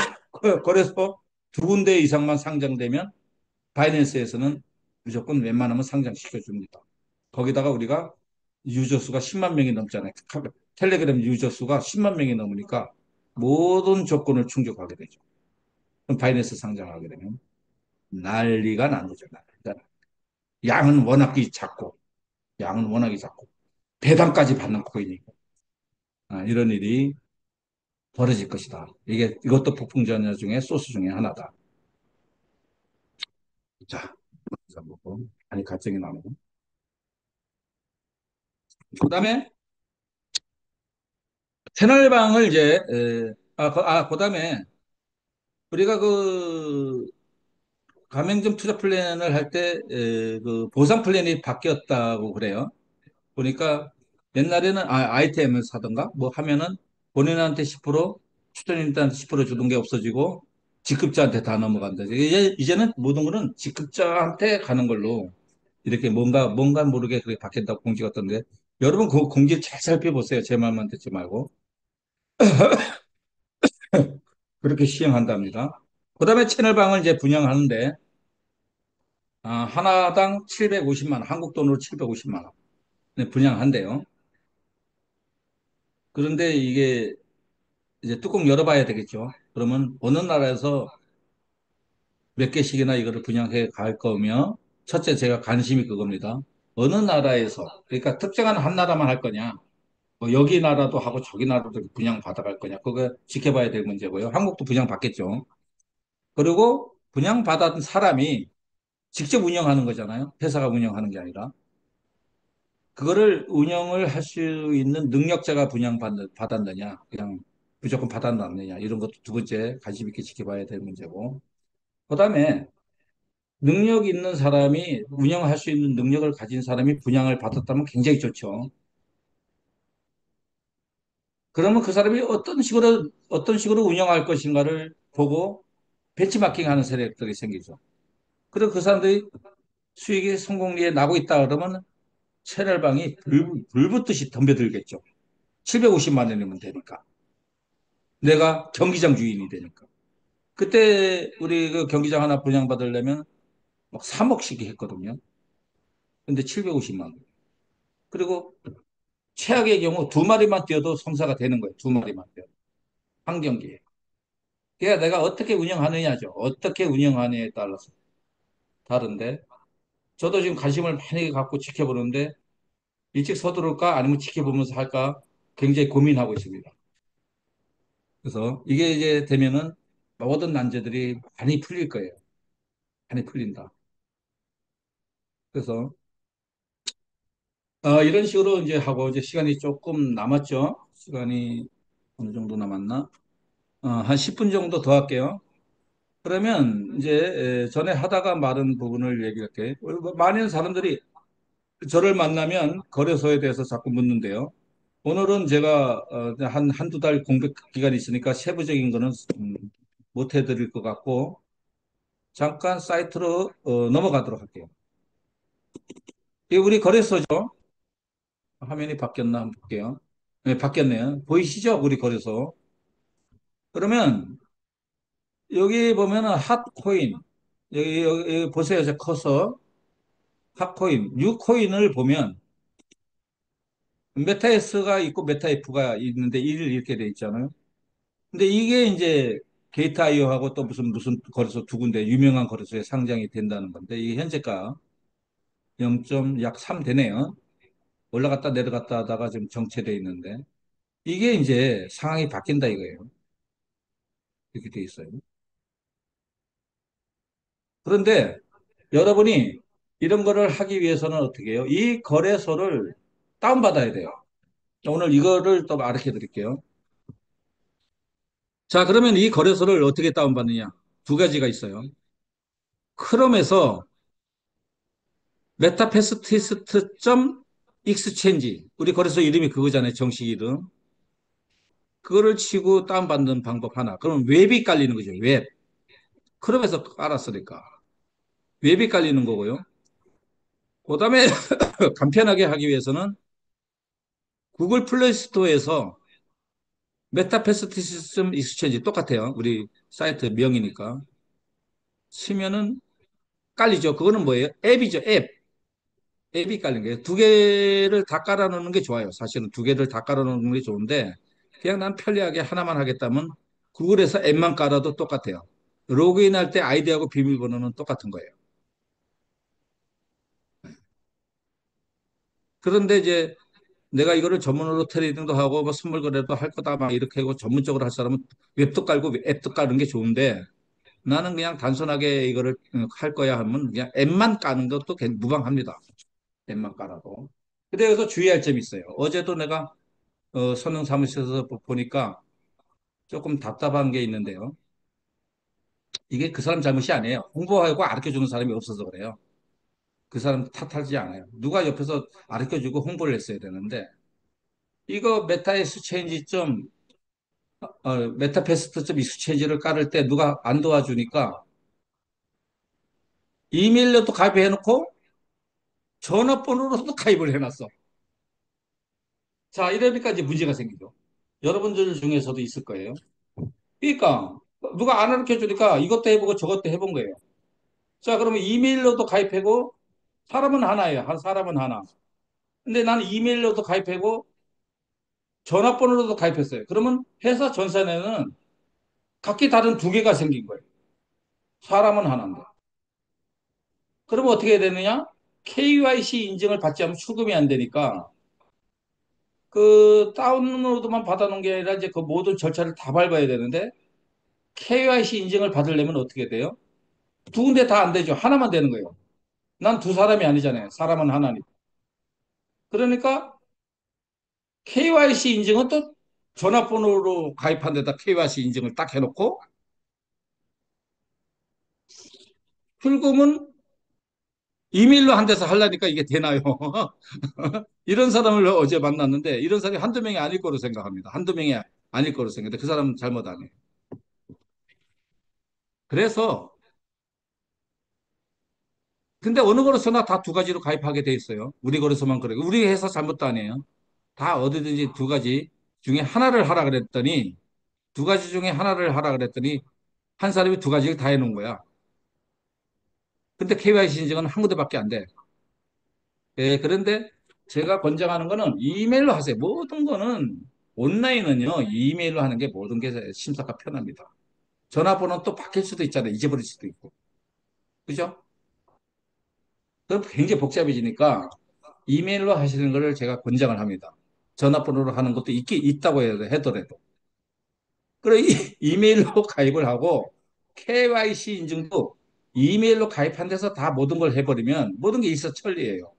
거래소 두 군데 이상만 상장되면 바이낸스에서는 무조건 웬만하면 상장시켜 줍니다. 거기다가 우리가 유저 수가 10만 명이 넘잖아요. 텔레그램 유저 수가 10만 명이 넘으니까 모든 조건을 충족하게 되죠. 그럼 바이낸스 상장하게 되면 난리가 난 거죠. 난리가. 양은 워낙이 작고, 양은 워낙이 작고, 배당까지 받는 코인이고, 이런 일이 벌어질 것이다. 이것도 폭풍전야 중에 소스 중에 하나다. 자, 그래서 뭐, 아니, 갈증이 나고. 그 다음에 채널방을 이제, 그 다음에 우리가 그 가맹점 투자 플랜을 할 때, 그 보상 플랜이 바뀌었다고 그래요. 보니까 옛날에는 아이템을 사던가 뭐 하면은 본인한테 10%, 추천인한테 10% 주던 게 없어지고 직급자한테 다 넘어간다. 이제는 모든 거는 직급자한테 가는 걸로 이렇게 뭔가 모르게 그렇게 바뀐다고 공지가 떴는데 여러분 그 공지 잘 살펴보세요. 제 말만 듣지 말고. 그렇게 시행한답니다. 그다음에 채널방을 이제 분양하는데 하나당 750만 원, 한국 돈으로 750만 원 분양한대요. 그런데 이게 이제 뚜껑 열어봐야 되겠죠. 그러면 어느 나라에서 몇 개씩이나 이거를 분양해 갈 거며, 첫째 제가 관심이 그겁니다. 어느 나라에서, 그러니까 특정한 한 나라만 할 거냐, 뭐 여기 나라도 하고 저기 나라도 분양 받아갈 거냐, 그거 지켜봐야 될 문제고요. 한국도 분양 받겠죠. 그리고 분양 받은 사람이 직접 운영하는 거잖아요. 회사가 운영하는 게 아니라. 그거를 운영을 할 수 있는 능력자가 받았느냐, 그냥 무조건 받았느냐, 이런 것도 두 번째 관심 있게 지켜봐야 될 문제고. 그다음에 능력 있는 사람이 운영할 수 있는 능력을 가진 사람이 분양을 받았다면 굉장히 좋죠. 그러면 그 사람이 어떤 식으로 운영할 것인가를 보고 벤치마킹하는 세력들이 생기죠. 그리고 그 사람들이 수익이 성공리에 나고 있다 그러면 채널방이 불붙듯이 덤벼들겠죠. 750만 원이면 되니까. 내가 경기장 주인이 되니까. 그때 우리 그 경기장 하나 분양받으려면 막 3억씩 했거든요. 근데 750만 원. 그리고 최악의 경우 두 마리만 뛰어도 성사가 되는 거예요. 두 마리만 뛰어도. 한 경기에. 그러니까 내가 어떻게 운영하느냐죠. 어떻게 운영하느냐에 따라서 다른데 저도 지금 관심을 많이 갖고 지켜보는데 일찍 서두를까 아니면 지켜보면서 할까 굉장히 고민하고 있습니다. 그래서 이게 이제 되면은 모든 난제들이 많이 풀릴 거예요. 많이 풀린다. 그래서 이런 식으로 이제 하고 이제 시간이 조금 남았죠. 시간이 어느 정도 남았나? 한 10분 정도 더 할게요. 그러면 이제 전에 하다가 말은 부분을 얘기할게. 많은 사람들이 저를 만나면 거래소에 대해서 자꾸 묻는데요. 오늘은 제가 한두 달 공백 기간이 있으니까 세부적인 거는 못 해드릴 것 같고 잠깐 사이트로 넘어가도록 할게요. 이게 우리 거래소죠. 화면이 바뀌었나 한번 볼게요. 네, 바뀌었네요. 보이시죠? 우리 거래소. 그러면 여기 보면은 핫코인 여기 보세요. 저 커서 핫코인, 뉴코인을 보면 메타S가 있고 메타F가 있는데 1 이렇게 돼 있잖아요. 근데 이게 이제 게이트아이오하고 또 무슨 거래소 두 군데 유명한 거래소에 상장이 된다는 건데 이게 현재가 0. 약 3 되네요. 올라갔다 내려갔다 하다가 지금 정체돼 있는데 이게 이제 상황이 바뀐다 이거예요. 이렇게 돼 있어요. 그런데 여러분이 이런 거를 하기 위해서는 어떻게 해요? 이 거래소를 다운받아야 돼요. 오늘 이거를 또 알려 드릴게요. 자, 그러면 이 거래소를 어떻게 다운받느냐? 두 가지가 있어요. 크롬에서 메타패스티스트.익스체인지 우리 거래소 이름이 그거잖아요. 정식 이름. 그거를 치고 다운받는 방법 하나. 그럼 웹이 깔리는 거죠. 웹. 크롬에서 깔았으니까. 웹이 깔리는 거고요. 그다음에 간편하게 하기 위해서는 구글 플레이 스토어에서 메타패스티시스템 익스체인지 똑같아요. 우리 사이트 명이니까. 치면은 깔리죠. 그거는 뭐예요? 앱이죠. 앱. 앱이 깔린 거예요. 두 개를 다 깔아놓는 게 좋아요. 사실은 두 개를 다 깔아놓는 게 좋은데 그냥 난 편리하게 하나만 하겠다면 구글에서 앱만 깔아도 똑같아요. 로그인할 때 아이디하고 비밀번호는 똑같은 거예요. 그런데 이제 내가 이거를 전문으로 트레이딩도 하고 뭐 선물 거래도 할 거다 막 이렇게 하고 전문적으로 할 사람은 웹도 깔고 앱도 깔는 게 좋은데 나는 그냥 단순하게 이거를 할 거야 하면 그냥 앱만 까는 것도 무방합니다. 앱만 깔아도. 근데 여기서 주의할 점이 있어요. 어제도 내가 선릉 사무실에서 보니까 조금 답답한 게 있는데요. 이게 그 사람 잘못이 아니에요. 홍보하고 가르쳐 주는 사람이 없어서 그래요. 그 사람 탓하지 않아요. 누가 옆에서 가르쳐 주고 홍보를 했어야 되는데 이거 메타의 수체인지점 메타패스트점 익스체인지를 깔을 때 누가 안 도와주니까 이메일로도 가입해놓고 전화번호로도 가입을 해놨어. 자, 이러니까 이제 문제가 생기죠. 여러분들 중에서도 있을 거예요. 그러니까 누가 안 가르쳐 주니까 이것도 해보고 저것도 해본 거예요. 자, 그러면 이메일로도 가입하고 사람은 하나예요. 한 사람은 하나. 근데 나는 이메일로도 가입하고 전화번호로도 가입했어요. 그러면 회사 전산에는 각기 다른 두 개가 생긴 거예요. 사람은 하나인데. 그러면 어떻게 해야 되느냐? KYC 인증을 받지 않으면 출금이 안 되니까 그 다운로드만 받아놓은 게 아니라 이제 그 모든 절차를 다 밟아야 되는데 KYC 인증을 받으려면 어떻게 돼요? 두 군데 다 안 되죠. 하나만 되는 거예요. 난 두 사람이 아니잖아요. 사람은 하나니까. 그러니까 KYC 인증은 또 전화번호로 가입한 데다 KYC 인증을 딱 해놓고 출금은 이메일로 한 데서 하려니까 이게 되나요? 이런 사람을 어제 만났는데 이런 사람이 한두 명이 아닐 거로 생각합니다. 한두 명이 아닐 거로 생각해요. 그 사람은 잘못 안 해요. 그래서 근데 어느 거로서나 다 두 가지로 가입하게 돼 있어요. 우리 거로서만 그래요. 우리 회사 잘못도 아니에요. 다 어디든지 두 가지 중에 하나를 하라 그랬더니 두 가지 중에 하나를 하라 그랬더니 한 사람이 두 가지를 다 해놓은 거야. 근데 KYC 인증은 한 군데밖에 안 돼. 예, 그런데 제가 권장하는 거는 이메일로 하세요. 모든 거는 온라인은요, 이메일로 하는 게 모든 게 심사가 편합니다. 전화번호는 또 바뀔 수도 있잖아요. 잊어버릴 수도 있고. 그죠? 그럼 굉장히 복잡해지니까 이메일로 하시는 거를 제가 권장을 합니다. 전화번호로 하는 것도 있다고 해더라도. 그리고 이메일로 가입을 하고 KYC 인증도 이메일로 가입한 데서 다 모든 걸 해버리면 모든 게 일사천리예요.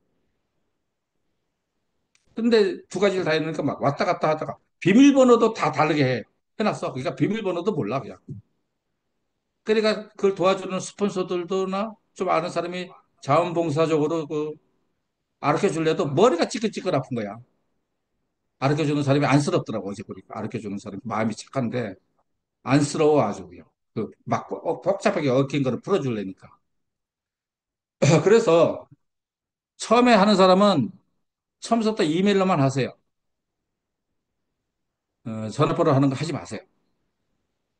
근데 두 가지를 다 해놓으니까 막 왔다 갔다 하다가 비밀번호도 다 다르게 해놨어. 그러니까 비밀번호도 몰라, 그냥. 그러니까 그걸 도와주는 스폰서들도나 좀 아는 사람이 자원봉사적으로 그 가르쳐 줄래도 머리가 찌끈찌끈 아픈 거야. 가르쳐 주는 사람이 안쓰럽더라고, 이제 보니까. 가르쳐 주는 사람이 마음이 착한데 안쓰러워 아주 그냥. 막 복잡하게 얽힌 거를 풀어주려니까. 그래서 처음에 하는 사람은 처음부터 이메일로만 하세요. 전화번호 하는 거 하지 마세요.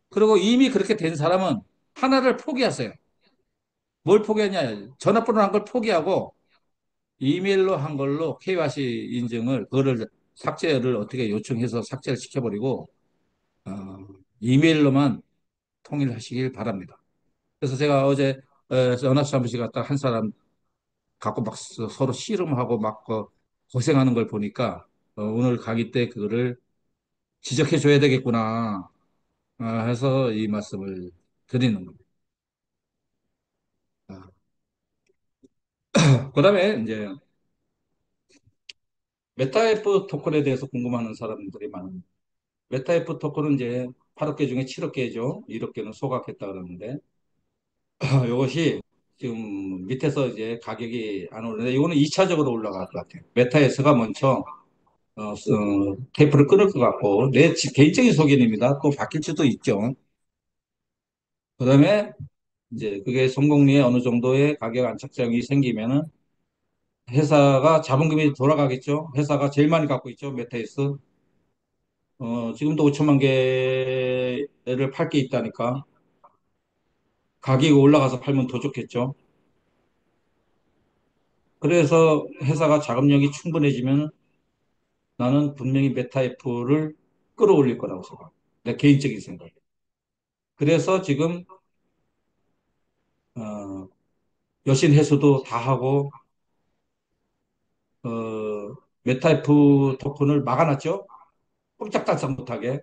그리고 이미 그렇게 된 사람은 하나를 포기하세요. 뭘 포기하냐? 전화번호 한 걸 포기하고 이메일로 한 걸로 KYC 인증을 그거를 삭제를 어떻게 요청해서 삭제를 시켜버리고 어, 이메일로만 통일하시길 바랍니다. 그래서 제가 어제 전화 사무실 갔다 한 사람 갖고 막 서로 씨름하고 막 고생하는 걸 보니까 오늘 강의 때 그거를 지적해 줘야 되겠구나 해서 이 말씀을 드리는 겁니다. 그다음에 이제 메타에프 토큰에 대해서 궁금해하는 사람들이 많은데 메타에프 토큰은 이제 8억 개 중에 7억 개죠. 1억 개는 소각했다 그러는데 이것이 지금 밑에서 이제 가격이 안 오르는데 이거는 2차적으로 올라갈 것 같아요. 메타에서가 먼저 테이프를 끊을 것 같고 내 개인적인 소견입니다. 또 바뀔 수도 있죠. 그다음에 이제 그게 성공리에 어느 정도의 가격 안착장이 생기면은 회사가 자본금이 돌아가겠죠. 회사가 제일 많이 갖고 있죠. 메타에스. 지금도 5천만 개를 팔 게 있다니까 가격이 올라가서 팔면 더 좋겠죠. 그래서 회사가 자금력이 충분해지면 나는 분명히 메타F를 끌어올릴 거라고 생각합니다. 내 개인적인 생각. 그래서 지금 어, 여신 회수도 다 하고 메타F 토큰을 막아놨죠. 꼼짝달싹 못하게.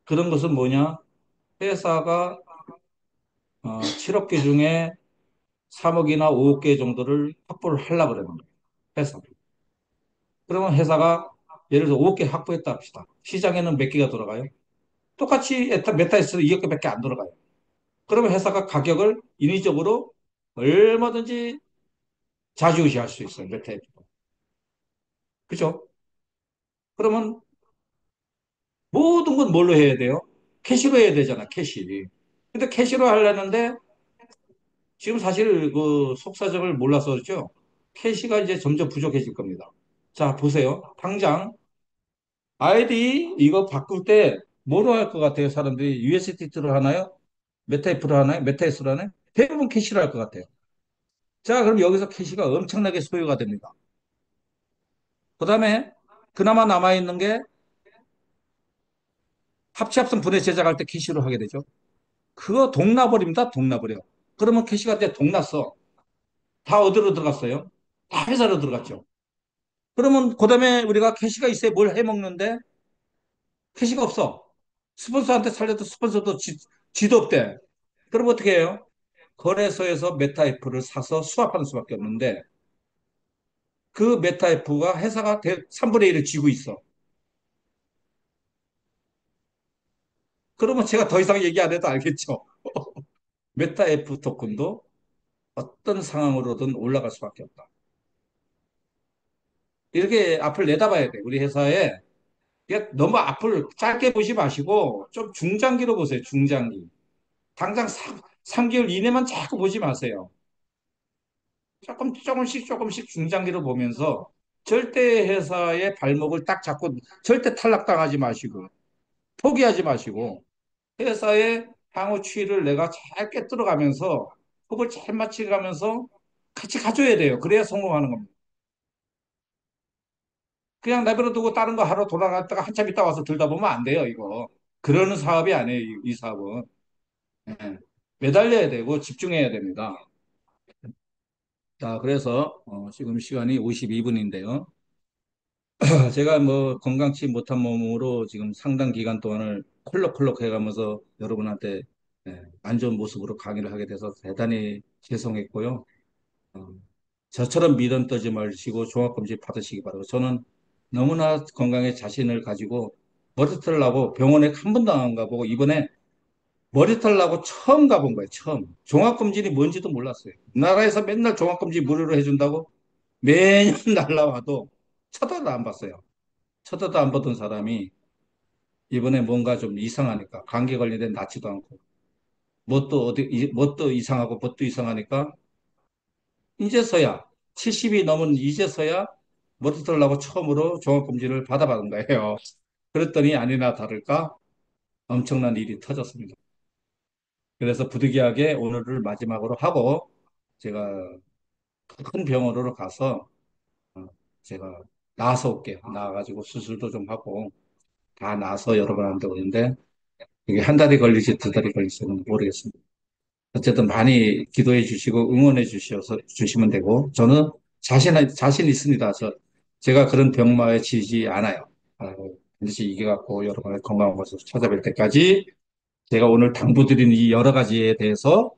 그런 것은 뭐냐? 회사가 7억 개 중에 3억이나 5억 개 정도를 확보를 하려고 그러는 거예요. 회사. 그러면 회사가 예를 들어 5억 개 확보했다 합시다. 시장에는 몇 개가 돌아가요? 똑같이 메타에서도 2억 개밖에 안 돌아가요. 그러면 회사가 가격을 인위적으로 얼마든지 좌지우지할 수 있어요. 메타에프. 그죠? 그러면 모든 건 뭘로 해야 돼요? 캐시로 해야 되잖아, 캐시. 근데 캐시로 하려는데 지금 사실 그 속사정을 몰라서 그렇죠. 캐시가 이제 점점 부족해질 겁니다. 자, 보세요. 당장 아이디 이거 바꿀 때 뭐로 할 것 같아요? 사람들이 USDT로 하나요? 메타이프로 하나요? 메타에스로 하나요? 대부분 캐시로 할 것 같아요. 자, 그럼 여기서 캐시가 엄청나게 소요가 됩니다. 그 다음에 그나마 남아있는 게 합치합성 분해 제작할 때 캐시로 하게 되죠. 그거 동나버립니다. 동나버려. 그러면 캐시가 이제 동났어. 다 어디로 들어갔어요? 다 회사로 들어갔죠. 그러면 그다음에 우리가 캐시가 있어야 뭘 해먹는데 캐시가 없어. 스폰서한테 살려도 스폰서도 지도 없대. 그럼 어떻게 해요? 거래소에서 메타이프를 사서 수합하는 수밖에 없는데 그 메타이프가 회사가 3분의 1을 쥐고 있어. 그러면 제가 더 이상 얘기 안 해도 알겠죠. 메타이프 토큰도 어떤 상황으로든 올라갈 수밖에 없다. 이렇게 앞을 내다봐야 돼. 우리 회사에 이게 너무 앞을 짧게 보지 마시고 좀 중장기로 보세요. 중장기. 당장 3개월 이내만 자꾸 보지 마세요. 조금씩 중장기로 보면서 절대 회사의 발목을 딱 잡고 절대 탈락당하지 마시고 포기하지 마시고 회사의 향후 추이를 내가 잘 꿰뚫어가면서 호흡을 잘 맞춰가면서 같이 가줘야 돼요. 그래야 성공하는 겁니다. 그냥 내버려 두고 다른 거 하러 돌아갔다가 한참 있다 와서 들다 보면 안 돼요, 이거. 그러는 사업이 아니에요, 이 사업은. 예. 매달려야 되고 집중해야 됩니다. 자, 그래서 지금 시간이 52분인데요. 제가 뭐 건강치 못한 몸으로 지금 상당 기간 동안을 콜록콜록 해가면서 여러분한테 안 좋은 모습으로 강의를 하게 돼서 대단히 죄송했고요. 어, 저처럼 미련 떠지 마시고 종합검진 받으시기 바라고. 저는 너무나 건강에 자신을 가지고 머리털 나고 병원에 한 번도 안 가보고 이번에 머리털 나고 처음 가본 거예요. 처음. 종합검진이 뭔지도 몰랐어요. 나라에서 맨날 종합검진 무료로 해준다고 매년 날라와도 쳐다도 안 봤어요. 쳐다도 안 보던 사람이 이번에 뭔가 좀 이상하니까 감기 걸리는데 낫지도 않고 뭣도 이상하고 뭣도 이상하니까 이제서야 70이 넘은 이제서야 머리털 나고 처음으로 종합검진을 받아봤는 거예요. 그랬더니 아니나 다를까 엄청난 일이 터졌습니다. 그래서 부득이하게 오늘을 마지막으로 하고 제가 큰 병원으로 가서 어, 제가 나아서 올게요. 나와가지고 수술도 좀 하고 다 나아서 여러분한테 오는데 이게 한 달이 걸릴지 두 달이 걸릴지는 모르겠습니다. 어쨌든 많이 기도해 주시고 응원해 주셔서 주시면 되고 저는 자신 있습니다. 제가 그런 병마에 지지 않아요. 반드시 이겨갖고 여러분의 건강한 모습 찾아뵐 때까지 제가 오늘 당부드린 이 여러 가지에 대해서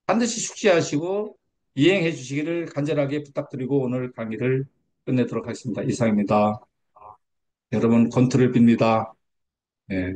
반드시 숙지하시고 이행해 주시기를 간절하게 부탁드리고 오늘 강의를 끝내도록 하겠습니다. 이상입니다. 여러분 건투를 빕니다. 예.